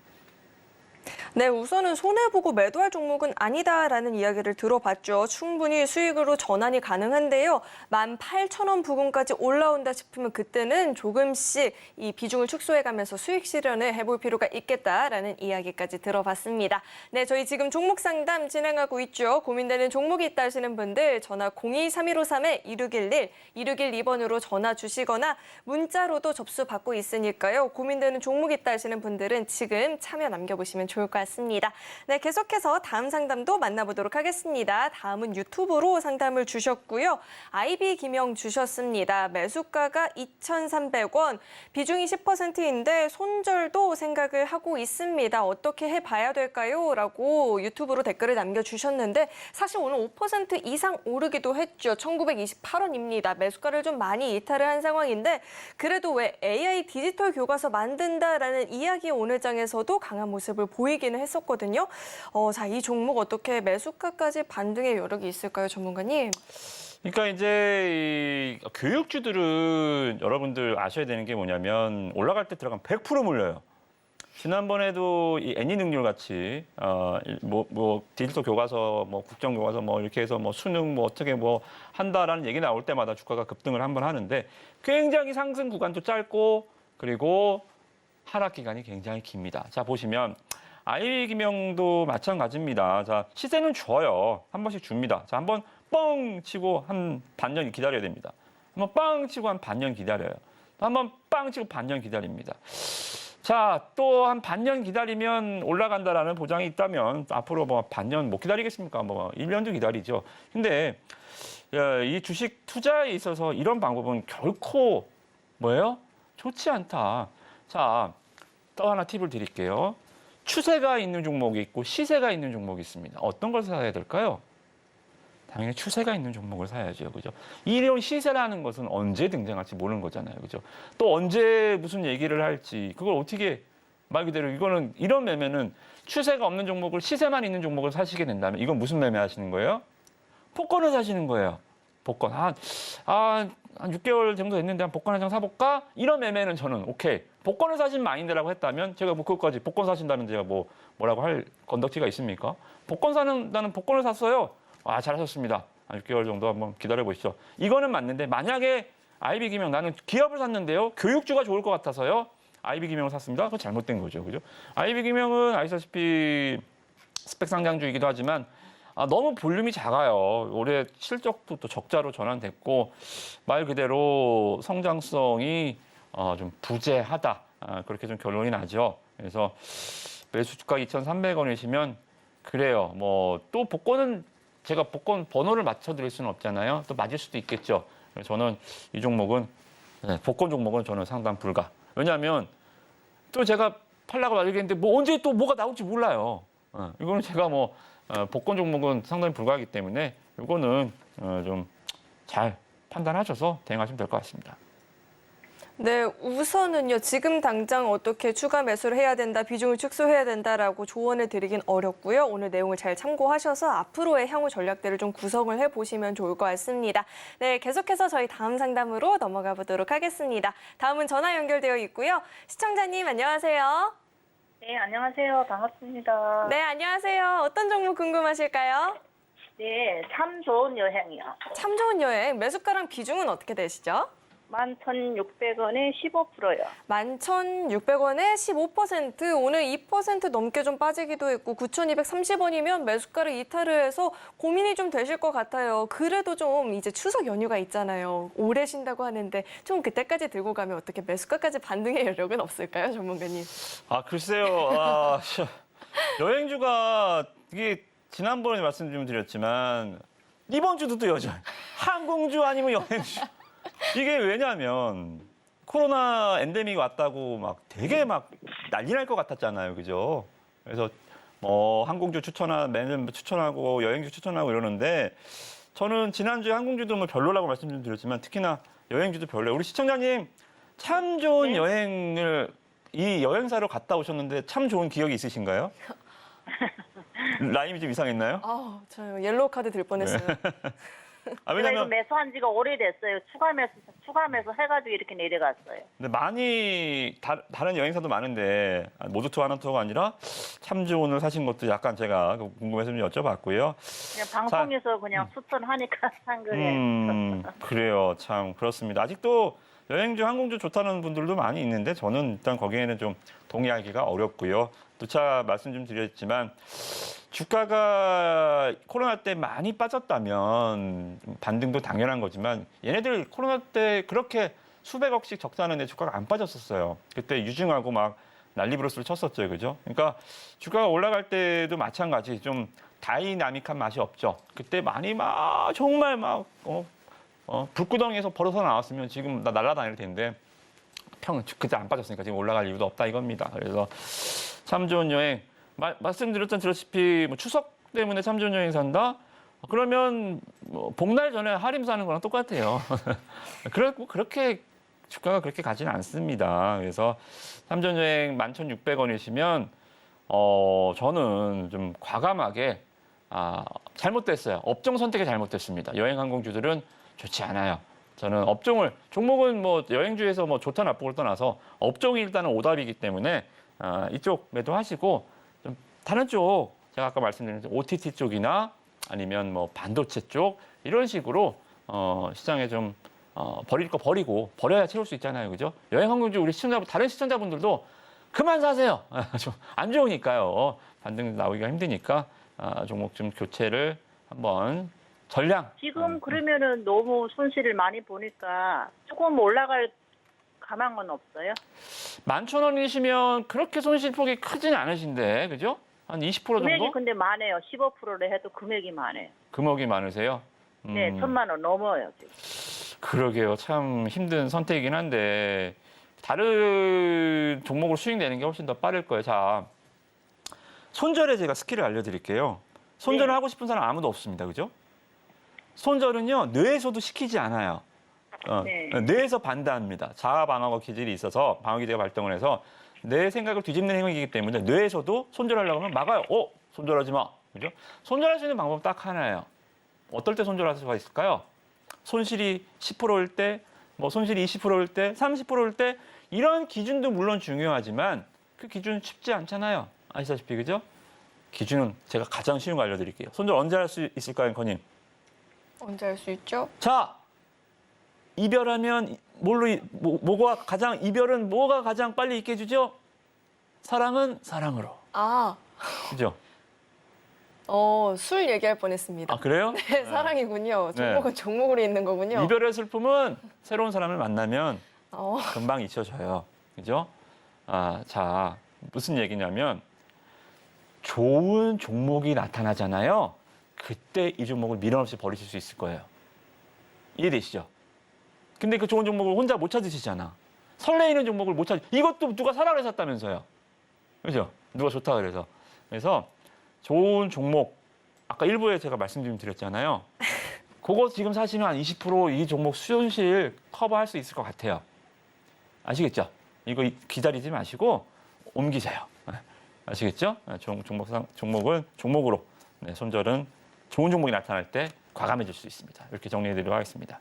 네, 우선은 손해보고 매도할 종목은 아니다라는 이야기를 들어봤죠. 충분히 수익으로 전환이 가능한데요. 18,000원 부근까지 올라온다 싶으면 그때는 조금씩 이 비중을 축소해가면서 수익 실현을 해볼 필요가 있겠다라는 이야기까지 들어봤습니다. 네, 저희 지금 종목 상담 진행하고 있죠. 고민되는 종목이 있다 하시는 분들 전화 02-3153-2611, 2612번으로 전화 주시거나 문자로도 접수 받고 있으니까요. 고민되는 종목 있다 하시는 분들은 지금 참여 남겨보시면 좋을 것 같습니다. 네, 계속해서 다음 상담도 만나보도록 하겠습니다. 다음은 유튜브로 상담을 주셨고요. IB 김영 주셨습니다. 매수가가 2,300원, 비중이 10%인데 손절도 생각을 하고 있습니다. 어떻게 해봐야 될까요? 라고 유튜브로 댓글을 남겨주셨는데 사실 오늘 5% 이상 오르기도 했죠. 1,928원입니다. 매수가를 좀 많이 이탈을 한 상황인데 그래도 왜 AI 디지털 교과서 만든다라는 이야기 오늘 장에서도 강한 모습을 보이기는 했었거든요. 자, 이 종목 어떻게 매수가까지 반등의 여력이 있을까요, 전문가님? 그러니까 이제 이 교육주들은 여러분들 아셔야 되는 게 뭐냐면 올라갈 때 들어가면 100% 물려요. 지난번에도 이 애니 능률 같이 뭐 디지털 교과서, 뭐 국정 교과서 뭐 이렇게 해서 뭐 수능 뭐 어떻게 뭐 한다라는 얘기 나올 때마다 주가가 급등을 한번 하는데 굉장히 상승 구간도 짧고 그리고 하락 기간이 굉장히 깁니다. 자, 보시면 IB 김영도 마찬가지입니다. 자, 시세는 줘요. 한 번씩 줍니다. 자, 한번 뻥 치고 한 반년 기다려야 됩니다. 한번 빵 치고 한 반년 기다려요. 한번 빵 치고 반년 기다립니다. 자, 또 한 반년 기다리면 올라간다라는 보장이 있다면 앞으로 뭐 반년 못 기다리겠습니까? 뭐 1년도 기다리죠. 근데 이 주식 투자에 있어서 이런 방법은 결코 뭐예요? 좋지 않다. 자, 또 하나 팁을 드릴게요. 추세가 있는 종목이 있고 시세가 있는 종목이 있습니다. 어떤 걸 사야 될까요? 당연히 추세가 있는 종목을 사야죠. 그죠? 이런 시세라는 것은 언제 등장할지 모르는 거잖아요. 그죠? 또 언제 무슨 얘기를 할지 그걸 어떻게 말 그대로 이거는 이런 매매는 추세가 없는 종목을 시세만 있는 종목을 사시게 된다면 이건 무슨 매매 하시는 거예요? 복권을 사시는 거예요. 복권. 한 6개월 정도 됐는데 한 복권 한 장 사볼까? 이런 매매는 저는 오케이. 복권을 사신 마인드라고 했다면 제가 뭐 그것까지 복권 사신다는 제가 뭐라고 할 건덕지가 있습니까? 복권 사는다는 복권을 샀어요. 아, 잘하셨습니다. 한 6개월 정도 한번 기다려보시죠. 이거는 맞는데 만약에 IB 김영 나는 기업을 샀는데요. 교육주가 좋을 것 같아서요. IB 김영을 샀습니다. 그거 잘못된 거죠. 그죠? IB 김영은 아시다시피 스펙 상장주이기도 하지만 너무 볼륨이 작아요. 올해 실적도 또 적자로 전환됐고 말 그대로 성장성이 좀 부재하다. 그렇게 좀 결론이 나죠. 그래서 매수가 2,300원이시면 그래요. 뭐 또 복권은 제가 복권 번호를 맞춰드릴 수는 없잖아요. 또 맞을 수도 있겠죠. 그래서 저는 이 종목은 복권 종목은 저는 상당 불가. 왜냐하면 또 제가 팔라고 말하겠는데 뭐 언제 또 뭐가 나올지 몰라요. 이거는 제가 뭐 복권 종목은 상당히 불가하기 때문에 이거는 좀 잘 판단하셔서 대응하시면 될 것 같습니다. 네, 우선은요, 지금 당장 어떻게 추가 매수를 해야 된다, 비중을 축소해야 된다라고 조언을 드리긴 어렵고요. 오늘 내용을 잘 참고하셔서 앞으로의 향후 전략들을 좀 구성을 해보시면 좋을 것 같습니다. 네, 계속해서 저희 다음 상담으로 넘어가 보도록 하겠습니다. 다음은 전화 연결되어 있고요. 시청자님, 안녕하세요. 네, 안녕하세요. 반갑습니다. 네, 안녕하세요. 어떤 종목 궁금하실까요? 네, 참 좋은 여행이요. 참 좋은 여행, 매수가랑 비중은 어떻게 되시죠? 11,600원에 15%요. 11,600원에 15%, 오늘 2% 넘게 좀 빠지기도 했고 9,230원이면 매수가를 이탈을 해서 고민이 좀 되실 것 같아요. 그래도 좀 이제 추석 연휴가 있잖아요. 오래 쉰다고 하는데 좀 그때까지 들고 가면 어떻게 매수가까지 반등의 여력은 없을까요, 전문가님? 글쎄요. 여행주가 이게 지난번에 말씀 좀 드렸지만 이번 주도 또 여전 항공주 아니면 여행주. 이게 왜냐면 코로나 엔데믹이 왔다고 막 되게 막 난리 날 것 같았잖아요. 그죠? 그래서 항공주 매년 추천하고 여행주 추천하고 이러는데 저는 지난주에 항공주도 뭐 별로라고 말씀 좀 드렸지만 특히나 여행주도 별로예요. 우리 시청자님 참 좋은 여행을 이 여행사로 갔다 오셨는데 참 좋은 기억이 있으신가요? 라임이 좀 이상했나요? 저 옐로우 카드 들 뻔했어요. 제가 이거 왜냐면 매수한 지가 오래됐어요. 추가 매수 해가지고 이렇게 내려갔어요. 근데 많이 다른 여행사도 많은데 모두 투어 하나 투어가 아니라 참 좋은을 사신 것도 약간 제가 궁금해서 좀 여쭤봤고요. 그냥 방송에서 그냥 추천하니까 산 거예요. 그래요. 참 그렇습니다. 아직도 여행주, 항공주 좋다는 분들도 많이 있는데 저는 일단 거기에는 좀 동의하기가 어렵고요. 누차 말씀 좀 드렸지만 주가가 코로나 때 많이 빠졌다면 반등도 당연한 거지만 얘네들 코로나 때 그렇게 수백억씩 적자는데 주가가 안 빠졌었어요. 그때 유증하고 막 난리브러스를 쳤었죠. 그죠? 그러니까 주가가 올라갈 때도 마찬가지 좀 다이나믹한 맛이 없죠. 그때 많이 막 정말 막 불구덩이에서 벌어서 나왔으면 지금 나 날아다닐 텐데 그때 안 빠졌으니까 지금 올라갈 이유도 없다 이겁니다. 그래서 참 좋은 여행 말씀드렸다시피 뭐 추석 때문에 참 좋은 여행 산다? 그러면 복날 전에 할인 사는 거랑 똑같아요. 그렇게 주가가 그렇게 가지는 않습니다. 그래서 참 좋은 여행 11,600원이시면 저는 좀 과감하게 잘못됐어요. 업종 선택이 잘못됐습니다. 여행 항공주들은 좋지 않아요. 저는 종목은 뭐 여행주에서 뭐 좋다 나쁘고를 떠나서 업종이 일단은 오답이기 때문에 이쪽 매도하시고 좀 다른 쪽 제가 아까 말씀드린 OTT 쪽이나 아니면 뭐 반도체 쪽 이런 식으로 시장에 좀 버릴 거 버리고 버려야 채울 수 있잖아요, 그죠? 여행 항공주 우리 다른 시청자분들도 그만 사세요. 좀 안 좋으니까요. 반등 나오기가 힘드니까 종목 좀 교체를 한번 전량. 지금 그러면은 너무 손실을 많이 보니까 조금 올라갈 가망은 없어요? 11,000원이시면 그렇게 손실폭이 크진 않으신데, 그죠? 한 20% 정도? 금액이 근데 많아요. 15%를 해도 금액이 많아요. 금액이 많으세요? 네, 1,000만 원 넘어요, 지금. 그러게요. 참 힘든 선택이긴 한데 다른 종목으로 수익 내는 게 훨씬 더 빠를 거예요. 자, 손절에 제가 스킬을 알려드릴게요. 손절을 하고 싶은 사람 아무도 없습니다. 그죠? 손절은요, 뇌에서도 시키지 않아요. 뇌에서 반대합니다. 자아 방어가 기질이 있어서 방어 기제가 발동을 해서 내 생각을 뒤집는 행위이기 때문에 뇌에서도 손절하려고 하면 막아요. 손절하지 마. 그죠? 손절할 수 있는 방법은 딱 하나예요. 어떨 때 손절할 수가 있을까요? 손실이 10%일 때, 뭐 손실이 20%일 때, 30%일 때 이런 기준도 물론 중요하지만 그 기준은 쉽지 않잖아요. 아시다시피 그죠? 기준은 제가 가장 쉬운 거 알려드릴게요. 손절 언제 할 수 있을까요, 앵커님? 언제 할 수 있죠? 자, 이별하면 이별은 뭐가 가장 빨리 있게 해주죠? 사랑은 사랑으로. 그죠? 술 얘기할 뻔했습니다. 그래요? 네, 사랑이군요. 종목은 종목으로 있는 거군요. 이별의 슬픔은 새로운 사람을 만나면 금방 잊혀져요. 그죠? 자, 무슨 얘기냐면 좋은 종목이 나타나잖아요. 그때 이 종목을 미련 없이 버리실 수 있을 거예요. 이해되시죠? 근데 그 좋은 종목을 혼자 못 찾으시잖아. 설레이는 종목을 못 찾으. 이것도 누가 사라 그랬었다면서요. 그죠? 누가 좋다 그래서. 그래서 좋은 종목, 아까 일부에 제가 말씀 좀 드렸잖아요. 그거 지금 사시면 한 20% 이 종목 수익실 커버할 수 있을 것 같아요. 아시겠죠? 이거 기다리지 마시고 옮기세요. 아시겠죠? 종목으로 손절은 좋은 종목이 나타날 때 과감해질 수 있습니다. 이렇게 정리해드리도록 하겠습니다.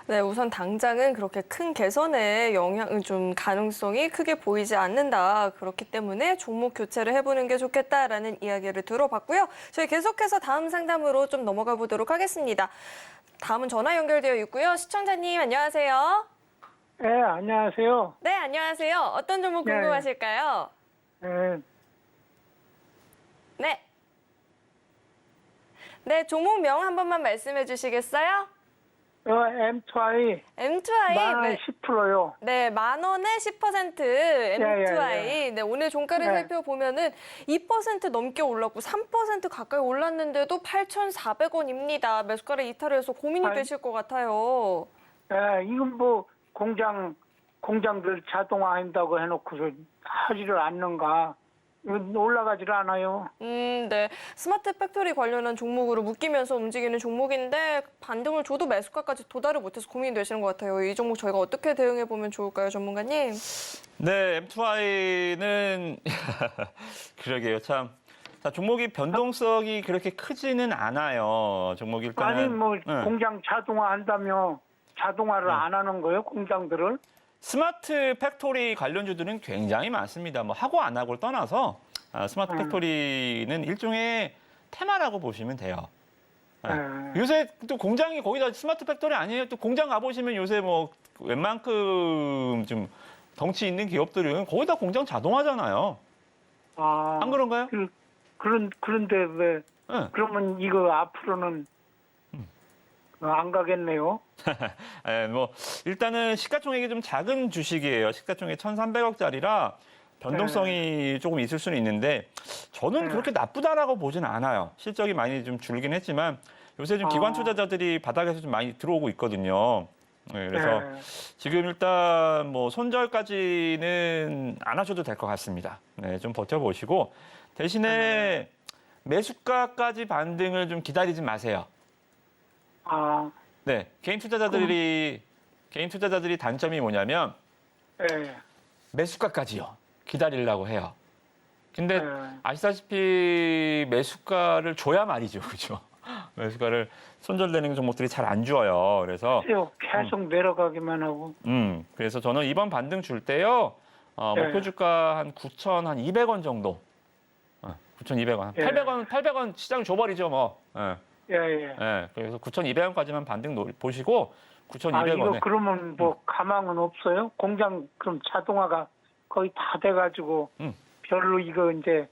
네, 우선 당장은 그렇게 큰 개선의 영향, 좀 가능성이 크게 보이지 않는다. 그렇기 때문에 종목 교체를 해보는 게 좋겠다라는 이야기를 들어봤고요. 저희 계속해서 다음 상담으로 좀 넘어가 보도록 하겠습니다. 다음은 전화 연결되어 있고요. 시청자님 안녕하세요. 네, 안녕하세요. 네, 안녕하세요. 어떤 종목 네. 궁금하실까요? 네, 네. 네, 종목명 한 번만 말씀해 주시겠어요? M2I M2I. 만 네. 10%요. 네, 만 원에 10% M2I. 네, 오늘 종가를 네. 살펴보면은 2% 넘게 올랐고 3% 가까이 올랐는데도 8,400원입니다. 매수가를 이탈해서 고민이 아이. 되실 것 같아요. 네, 이건 뭐 공장들 자동화한다고 해놓고서 하지를 않는가? 이건 올라가지를 않아요. 네. 스마트 팩토리 관련한 종목으로 묶이면서 움직이는 종목인데 반등을 줘도 매수가까지 도달을 못해서 고민이 되시는 것 같아요. 이 종목 저희가 어떻게 대응해 보면 좋을까요, 전문가님? 네, M2I는 그러게요. 참. 자, 종목이 변동성이 그렇게 크지는 않아요. 종목이 일단은 아니 뭐 네. 공장 자동화한다며 자동화를 네. 안 하는 거예요, 공장들을? 스마트 팩토리 관련주들은 굉장히 많습니다. 뭐 하고 안 하고를 떠나서 스마트 팩토리는 일종의 테마라고 보시면 돼요. 네. 요새 또 공장이 거기다 스마트 팩토리 아니에요. 또 공장 가보시면 요새 뭐 웬만큼 좀 덩치 있는 기업들은 거기다 공장 자동화잖아요. 아, 안 그런가요? 그런데 왜 네. 그러면 이거 앞으로는 안 가겠네요. 네, 뭐 일단은 시가총액이 좀 작은 주식이에요. 시가총액 1,300억짜리라 변동성이 조금 있을 수는 있는데 저는 그렇게 나쁘다라고 보지는 않아요. 실적이 많이 좀 줄긴 했지만 요새 좀 기관 투자자들이 바닥에서 좀 많이 들어오고 있거든요. 네, 그래서 지금 일단 뭐 손절까지는 안 하셔도 될 것 같습니다. 네, 좀 버텨보시고 대신에 매수가까지 반등을 좀 기다리지 마세요. 아, 네, 개인 투자자들이 단점이 뭐냐면 예. 매수가까지요. 기다리려고 해요. 근데 네. 아시다시피 매수가를 줘야 말이죠. 그죠? 매수가를 손절되는 종목들이 잘 안 줘요. 그래서 계속 내려가기만 하고. 그래서 저는 이번 반등 줄 때요. 네. 목표 주가 한 9,200원 정도. 9,200원. 예. 800원 시장 줘버리죠, 뭐. 예. 예. 예. 그래서 9,200원까지만 반등 보시고 9,200원에. 이거 그러면 뭐 가망은 없어요? 공장 그럼 자동화가 거의 다 돼가지고 별로 이거 이제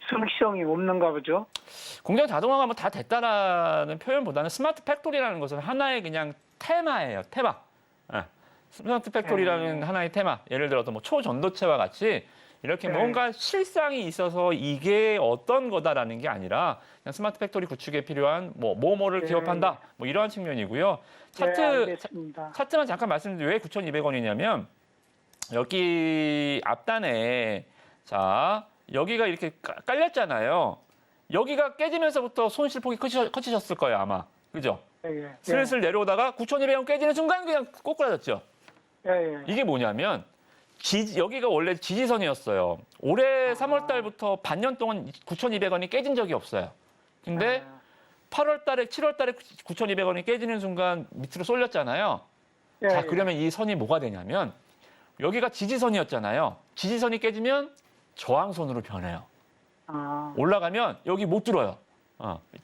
승시성이 없는가 보죠? 공장 자동화가 뭐 다 됐다라는 표현보다는 스마트 팩토리라는 것은 하나의 그냥 테마예요. 테마. 예. 스마트 팩토리라는 하나의 테마. 예를 들어서 뭐 초전도체와 같이 이렇게 뭔가 실상이 있어서 이게 어떤 거다라는 게 아니라 그냥 스마트 팩토리 구축에 필요한 뭐를 기업한다. 뭐 이러한 측면이고요. 알겠습니다. 차트만 잠깐 말씀드리면 왜 9,200원이냐면 여기 앞단에 자 여기가 이렇게 깔렸잖아요. 여기가 깨지면서부터 손실폭이 커지셨을 거예요 아마. 그죠? 예. 슬슬 내려오다가 9,200원 깨지는 순간 그냥 꼬꾸라졌죠. 예. 이게 뭐냐면 여기가 원래 지지선이었어요. 올해 3월 달부터 반년 동안 9,200원이 깨진 적이 없어요. 근데 8월 달에 7월 달에 9,200원이 깨지는 순간 밑으로 쏠렸잖아요. 자, 그러면 이 선이 뭐가 되냐면 여기가 지지선이었잖아요. 지지선이 깨지면 저항선으로 변해요. 올라가면 여기 못 들어요.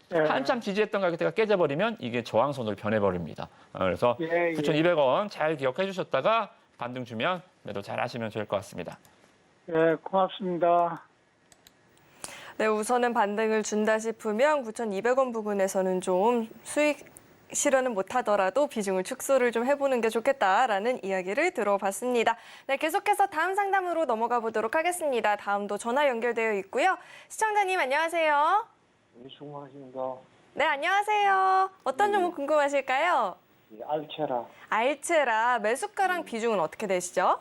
한참 지지했던 가격대가 깨져버리면 이게 저항선으로 변해버립니다. 그래서 9,200원 잘 기억해 주셨다가 반등 주면 매도 잘 하시면 좋을 것 같습니다. 예, 고맙습니다. 네, 우선은 반등을 준다 싶으면 9,200원 부근에서는 좀 수익 실현은 못하더라도 비중을 축소를 좀 해보는 게 좋겠다라는 이야기를 들어봤습니다. 네, 계속해서 다음 상담으로 넘어가 보도록 하겠습니다. 다음도 전화 연결되어 있고요. 시청자님 안녕하세요. 네, 수고하십니다. 네, 안녕하세요. 어떤 종목 궁금하실까요? 네, 알체라 알체라 매수가랑 비중은 어떻게 되시죠?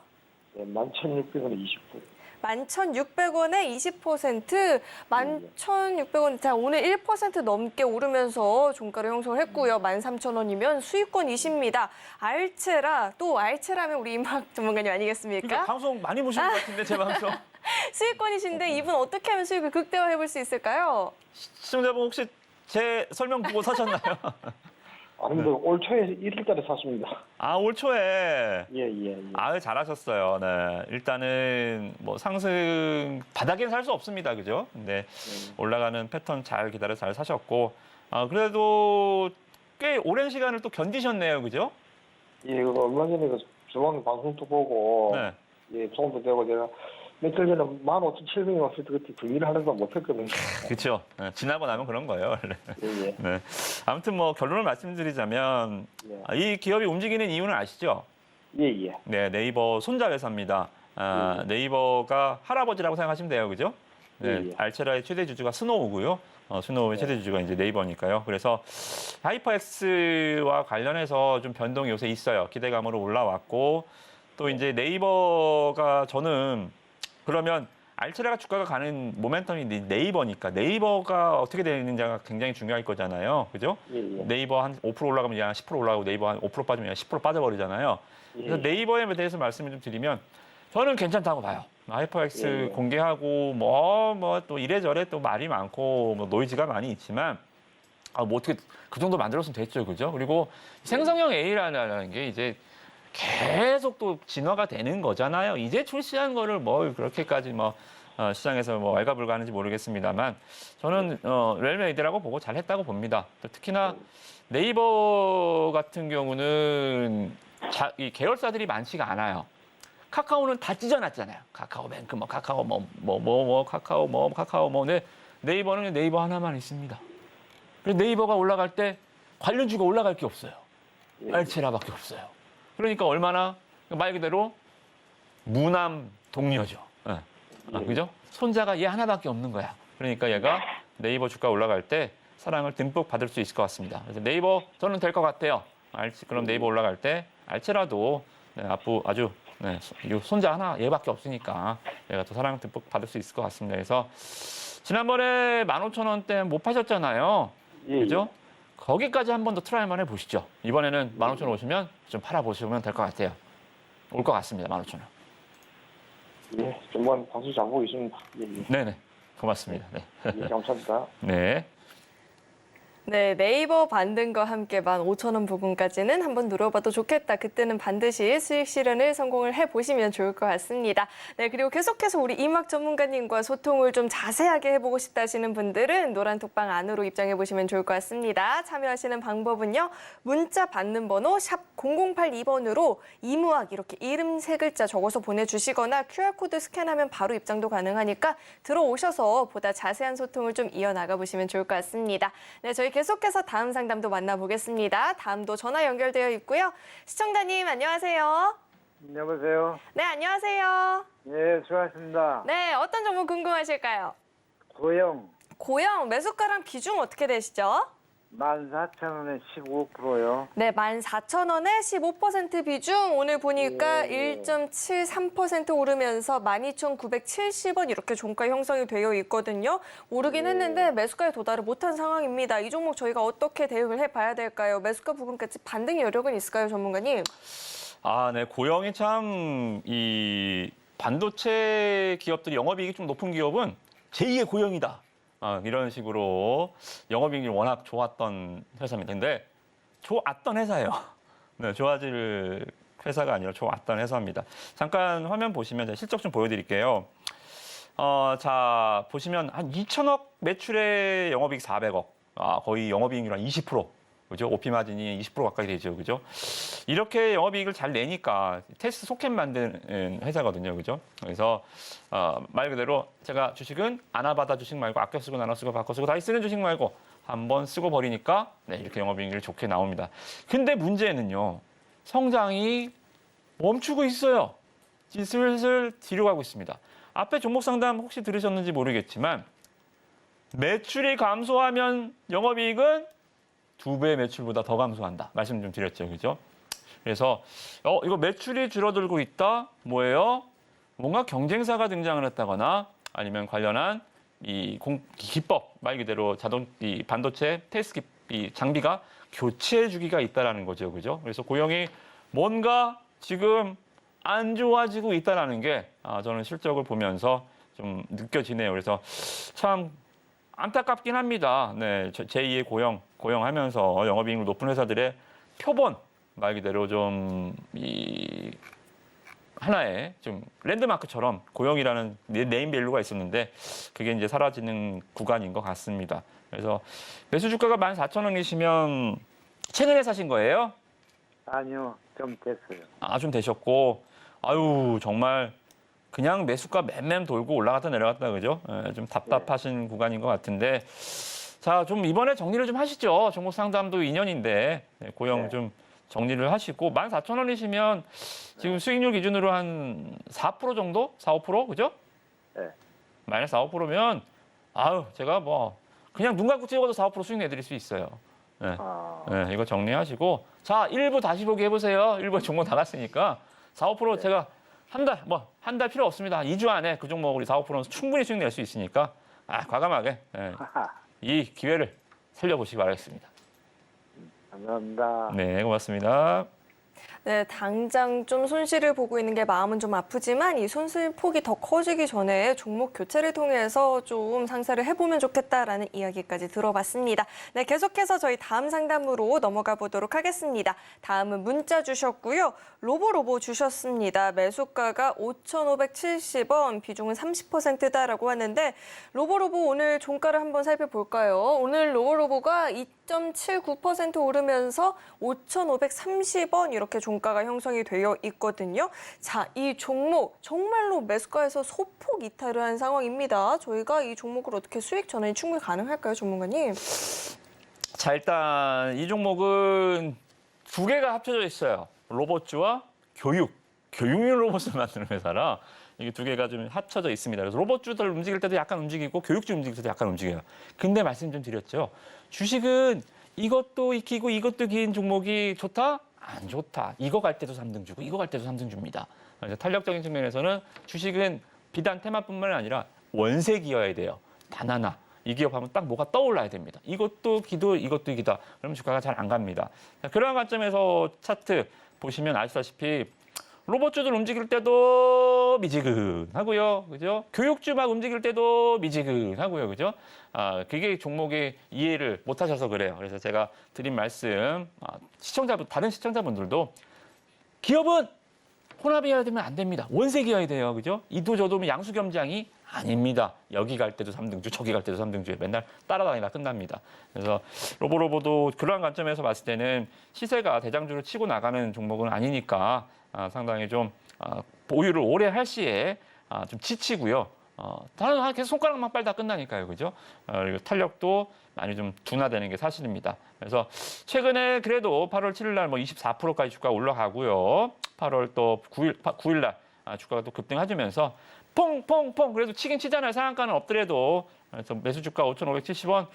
네, 11,600원에 20%. 11,600원에 20%, 11,600원. 자, 오늘 1% 넘게 오르면서 종가를 형성을 했고요. 13,000원이면 수익권이십니다. 알체라, 또 알체라면 우리 이막 전문가님 아니겠습니까? 그러니까 방송 많이 보시는 것 같은데, 제 방송. 수익권이신데 이분 어떻게 하면 수익을 극대화해 볼 수 있을까요? 시청자분 혹시 제 설명 보고 사셨나요? 아닙니다. 올 초에 1일달에 샀습니다. 아, 올 초에. 예. 아, 잘하셨어요. 네. 일단은 뭐 상승 바닥엔 살 수 없습니다. 그죠? 근데 올라가는 패턴 잘 기다려 잘 사셨고, 그래도 꽤 오랜 시간을 또 견디셨네요. 그죠? 예, 그 얼마 전에 그 중앙 방송도 보고, 네. 예, 도움도 되고, 제가 며칠 전에 15,700원 왔을 때 그때 정리를 하려다 못했거든요. 그렇죠. 지나고 나면 그런 거예요. 원래. 예. 네. 아무튼 뭐 결론을 말씀드리자면 예. 이 기업이 움직이는 이유는 아시죠? 예. 네, 네이버 손자 회사입니다. 네이버가 할아버지라고 생각하시면 돼요, 그죠? 네, 예. 알체라의 최대 주주가 스노우고요. 스노우의 최대 주주가 이제 네이버니까요. 그래서 하이퍼엑스와 관련해서 좀 변동이 요새 있어요. 기대감으로 올라왔고 또 이제 네이버가 저는 그러면 알체라가 주가가 가는 모멘텀이 네이버니까 네이버가 어떻게 되는지가 굉장히 중요할 거잖아요. 그죠? 예. 네이버 한 5% 올라가면 한 10% 올라가고 네이버 한 5% 빠지면 10% 빠져버리잖아요. 그래서 네이버에 대해서 말씀을 좀 드리면 저는 괜찮다고 봐요. 하이퍼엑스 공개하고 뭐 또 이래저래 또 말이 많고 뭐 노이즈가 많이 있지만 뭐 어떻게 그 정도 만들었으면 됐죠. 그죠? 그리고 생성형 AI라는 게 이제 계속 또 진화가 되는 거잖아요. 이제 출시한 거를 뭐 그렇게까지 시장에서 왈가불가하는지 모르겠습니다만 저는 웰메이드라고 보고 잘했다고 봅니다. 특히나 네이버 같은 경우는 이 계열사들이 많지가 않아요. 카카오는 다 찢어놨잖아요. 카카오뱅크, 카카오 카카오 근데 네이버는 네이버 하나만 있습니다. 그래서 네이버가 올라갈 때 관련주가 올라갈 게 없어요. 알체라밖에 없어요. 그러니까 얼마나 말 그대로 무남 동료죠. 그죠? 손자가 얘 하나밖에 없는 거야. 그러니까 얘가 네이버 주가 올라갈 때 사랑을 듬뿍 받을 수 있을 것 같습니다. 그래서 네이버 저는 될 것 같아요. 그럼 네이버 올라갈 때 알체라도 아주 손자 하나 얘밖에 없으니까 얘가 또 사랑을 듬뿍 받을 수 있을 것 같습니다. 그래서 지난번에 15,000원대 못 파셨잖아요. 그죠? 거기까지 한 번 더 트라이만 해보시죠. 이번에는 15,000원 오시면 좀 팔아보시면 될 것 같아요. 올 것 같습니다. 15,000원. 예, 좀만 방송 잘 보고 있습니다. 예. 네네. 고맙습니다. 네. 예, 감사합니다. 네. 네, 네이버 반등과 함께 15,000원 부근까지는 한번 누려봐도 좋겠다. 그때는 반드시 수익 실현을 성공을 해보시면 좋을 것 같습니다. 네, 그리고 계속해서 우리 이막 전문가님과 소통을 좀 자세하게 해보고 싶다 하시는 분들은 노란 톡방 안으로 입장해보시면 좋을 것 같습니다. 참여하시는 방법은요. 문자 받는 번호 샵 0082번으로 이무학 이렇게 이름 3글자 적어서 보내주시거나 QR코드 스캔하면 바로 입장도 가능하니까 들어오셔서 보다 자세한 소통을 좀 이어나가보시면 좋을 것 같습니다. 네, 저희 계속해서 다음 상담도 만나보겠습니다. 다음도 전화 연결되어 있고요. 시청자님 안녕하세요. 여보세요. 네, 안녕하세요. 예, 수고하셨습니다. 네, 어떤 정보 궁금하실까요? 고영 매수가랑 비중 어떻게 되시죠? 14,000원에 15%요. 네, 14,000원에 15% 비중 오늘 보니까 예. 1.73% 오르면서 12,970원 이렇게 종가 형성이 되어 있거든요. 오르긴 했는데 매수가에 도달을 못한 상황입니다. 이 종목 저희가 어떻게 대응을 해봐야 될까요? 매수가 부분까지 반등의 여력은 있을까요, 전문가님? 네. 고영이 참 이 반도체 기업들이 영업이익이 좀 높은 기업은 제2의 고영이다. 이런 식으로 영업이익이 워낙 좋았던 회사입니다. 근데 좋았던 회사예요. 네, 좋아질 회사가 아니라 좋았던 회사입니다. 잠깐 화면 보시면 제가 실적 좀 보여드릴게요. 자, 보시면 한 2천억 매출에 영업이익 400억. 거의 영업이익률 한 20%. 그죠? OP 마진이 20% 가까이 되죠. 그죠? 이렇게 영업이익을 잘 내니까 테스트 소켓 만드는 회사거든요. 그죠? 그래서 말 그대로 제가 주식은 아나바다 주식 말고 아껴 쓰고 나눠 쓰고 바꿔 쓰고 다시 쓰는 주식 말고 한번 쓰고 버리니까 이렇게 영업이익률이 좋게 나옵니다. 근데 문제는요. 성장이 멈추고 있어요. 슬슬 뒤로 가고 있습니다. 앞에 종목 상담 혹시 들으셨는지 모르겠지만 매출이 감소하면 영업이익은 2배 매출보다 더 감소한다. 말씀 좀 드렸죠. 그죠? 그래서 이거 매출이 줄어들고 있다. 뭐예요? 뭔가 경쟁사가 등장을 했다거나 아니면 관련한 이 기법 말 그대로 이 반도체 테스트 이 장비가 교체 주기가 있다라는 거죠, 그죠? 그래서 고용이 뭔가 지금 안 좋아지고 있다라는 게 저는 실적을 보면서 좀 느껴지네요. 그래서 참 안타깝긴 합니다. 네, 제2의 고용하면서 영업이익률 높은 회사들의 표본 말 그대로 좀 이 하나의 좀 랜드마크처럼 고용이라는 네임밸류가 있었는데 그게 이제 사라지는 구간인 것 같습니다. 그래서 매수 주가가 14,000원이시면 최근에 사신 거예요? 아니요, 좀 됐어요. 좀 되셨고, 아유 정말 그냥 매수가 맴맴 돌고 올라갔다 내려갔다 그죠? 좀 답답하신 구간인 것 같은데, 자 좀 이번에 정리를 좀 하시죠. 종목 상담도 2년인데 고용 좀 정리를 하시고 14,000원이시면 지금 수익률 기준으로 한 4% 정도? 4, 5% 그죠? 네. 마이너스 4, 5%면 제가 뭐 그냥 눈 감고 찍어도 4, 5% 수익 내드릴 수 있어요. 네. 네, 이거 정리하시고 자 1부 다시 보기 해보세요. 1부 종목 나갔으니까 4, 5% 제가 한 달 필요 없습니다. 2주 안에 그 종목 우리 4, 5%는 충분히 수익 낼 수 있으니까 과감하게 이 기회를 살려보시기 바라겠습니다. 감사합니다. 네, 고맙습니다. 네, 당장 좀 손실을 보고 있는 게 마음은 좀 아프지만 이 손실 폭이 더 커지기 전에 종목 교체를 통해서 좀 상세를 해보면 좋겠다라는 이야기까지 들어봤습니다. 네, 계속해서 저희 다음 상담으로 넘어가 보도록 하겠습니다. 다음은 문자 주셨고요. 로보로보 주셨습니다. 매수가가 5,570원, 비중은 30%다라고 하는데 로보로보 오늘 종가를 한번 살펴볼까요? 오늘 로보로보가 2.79% 오르면서 5,530원 이렇게 종가가 형성이 되어 있거든요. 자, 이 종목 정말로 매수가에서 소폭 이탈을 한 상황입니다. 저희가 이 종목을 어떻게 수익 전환이 충분히 가능할까요, 전문가님? 자, 일단 이 종목은 두 개가 합쳐져 있어요. 로봇주와 교육용 로봇을 만드는 회사라 이게 두 개가 좀 합쳐져 있습니다. 그래서 로봇주들 움직일 때도 약간 움직이고 교육주 움직일 때도 약간 움직여요. 근데 말씀 좀 드렸죠. 주식은 이것도 익히고 이것도 긴 종목이 좋다? 안 좋다. 이거 갈 때도 3등 주고 이거 갈 때도 3등 줍니다. 그래서 탄력적인 측면에서는 주식은 비단 테마뿐만 아니라 원색이어야 돼요. 바나나. 이 기업 하면 딱 뭐가 떠올라야 됩니다. 이것도 기도 이것도 기다. 그러면 주가가 잘 안 갑니다. 자, 그러한 관점에서 차트 보시면 아시다시피 로봇주들 움직일 때도 미지근하고요. 그죠? 교육주 막 움직일 때도 미지근하고요. 그죠? 그게 종목의 이해를 못 하셔서 그래요. 그래서 제가 드린 말씀, 다른 시청자분들도 기업은 혼합이어야 되면 안 됩니다. 원색이어야 돼요. 그죠? 이도저도 양수겸장이 아닙니다. 여기 갈 때도 3등주, 저기 갈 때도 3등주에 맨날 따라다니다 끝납니다. 그래서 로보로보도 그러한 관점에서 봤을 때는 시세가 대장주를 치고 나가는 종목은 아니니까 상당히 좀 보유를 오래 할 시에 좀 지치고요. 다른 계속 손가락만 빨다 끝나니까요, 그죠? 그리고 탄력도 많이 좀 둔화되는 게 사실입니다. 그래서 최근에 그래도 8월 7일 날 뭐 24%까지 주가 올라가고요. 8월 또 9일 날 주가가 또 급등해주면서 퐁퐁퐁 그래도 치긴 치잖아요. 상한가는 없더라도. 그래서 매수 주가 5,570원.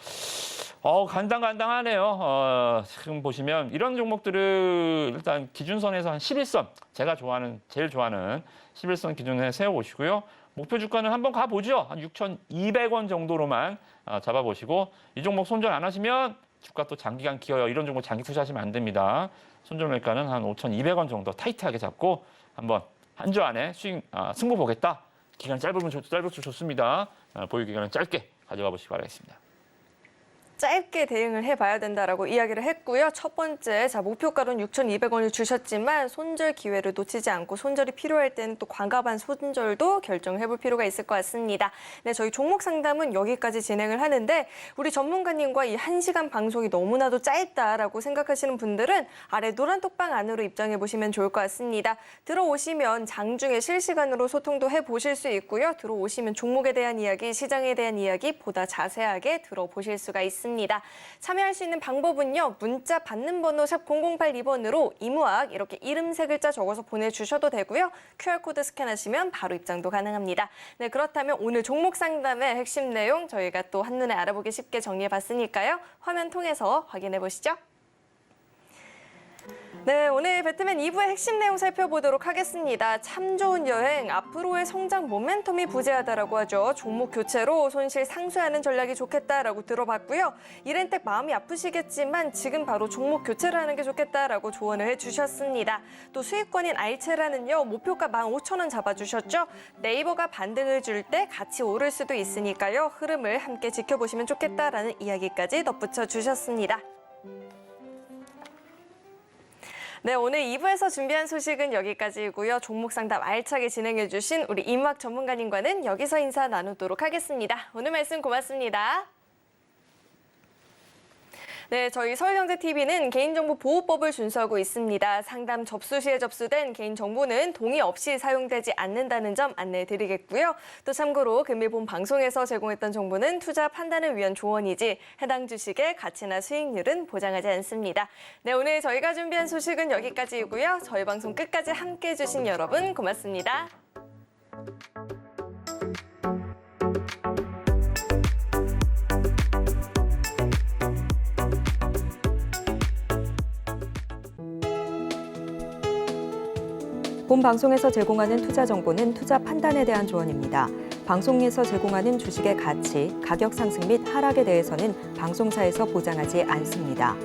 간당간당하네요. 지금 보시면 이런 종목들을 일단 기준선에서 한 11선, 제가 제일 좋아하는 11선 기준에 세워보시고요. 목표 주가는 한번 가보죠. 한 6,200원 정도로만 잡아보시고 이 종목 손절 안 하시면 주가 또 장기간 기어요. 이런 종목 장기 투자하시면 안 됩니다. 손절 매가는 한 5,200원 정도 타이트하게 잡고 한번 한 주 안에 승부 보겠다. 기간 짧을수록 좋습니다. 보유 기간은 짧게 가져가 보시기 바라겠습니다. 짧게 대응을 해봐야 된다라고 이야기를 했고요. 첫 번째, 목표가로는 6,200원을 주셨지만 손절 기회를 놓치지 않고 손절이 필요할 때는 또 과감한 손절도 결정해볼 필요가 있을 것 같습니다. 네, 저희 종목 상담은 여기까지 진행을 하는데 우리 전문가님과 이 1시간 방송이 너무나도 짧다라고 생각하시는 분들은 아래 노란 톡방 안으로 입장해보시면 좋을 것 같습니다. 들어오시면 장중에 실시간으로 소통도 해보실 수 있고요. 들어오시면 종목에 대한 이야기, 시장에 대한 이야기 보다 자세하게 들어보실 수가 있습니다. 참여할 수 있는 방법은요. 문자 받는 번호 샵 0082번으로 이무학 이렇게 이름 3글자 적어서 보내주셔도 되고요. QR코드 스캔하시면 바로 입장도 가능합니다. 네, 그렇다면 오늘 종목 상담의 핵심 내용 저희가 또 한눈에 알아보기 쉽게 정리해봤으니까요. 화면 통해서 확인해 보시죠. 네, 오늘 배트맨 2부의 핵심 내용 살펴보도록 하겠습니다. 참 좋은 여행, 앞으로의 성장 모멘텀이 부재하다라고 하죠. 종목 교체로 손실 상쇄하는 전략이 좋겠다라고 들어봤고요. 이렌텍 마음이 아프시겠지만 지금 바로 종목 교체를 하는 게 좋겠다라고 조언을 해주셨습니다. 또 수익권인 알체라는요, 목표가 15,000원 잡아주셨죠. 네이버가 반등을 줄 때 같이 오를 수도 있으니까요. 흐름을 함께 지켜보시면 좋겠다라는 이야기까지 덧붙여 주셨습니다. 네, 오늘 2부에서 준비한 소식은 여기까지이고요. 종목 상담 알차게 진행해 주신 우리 임학 전문가님과는 여기서 인사 나누도록 하겠습니다. 오늘 말씀 고맙습니다. 네, 저희 서울경제TV는 개인정보보호법을 준수하고 있습니다. 상담 접수 시에 접수된 개인정보는 동의 없이 사용되지 않는다는 점 안내해드리겠고요. 또 참고로 금일 본 방송에서 제공했던 정보는 투자 판단을 위한 조언이지 해당 주식의 가치나 수익률은 보장하지 않습니다. 네, 오늘 저희가 준비한 소식은 여기까지이고요. 저희 방송 끝까지 함께해 주신 여러분 고맙습니다. 본 방송에서 제공하는 투자 정보는 투자 판단에 대한 조언입니다. 방송에서 제공하는 주식의 가치, 가격 상승 및 하락에 대해서는 방송사에서 보장하지 않습니다.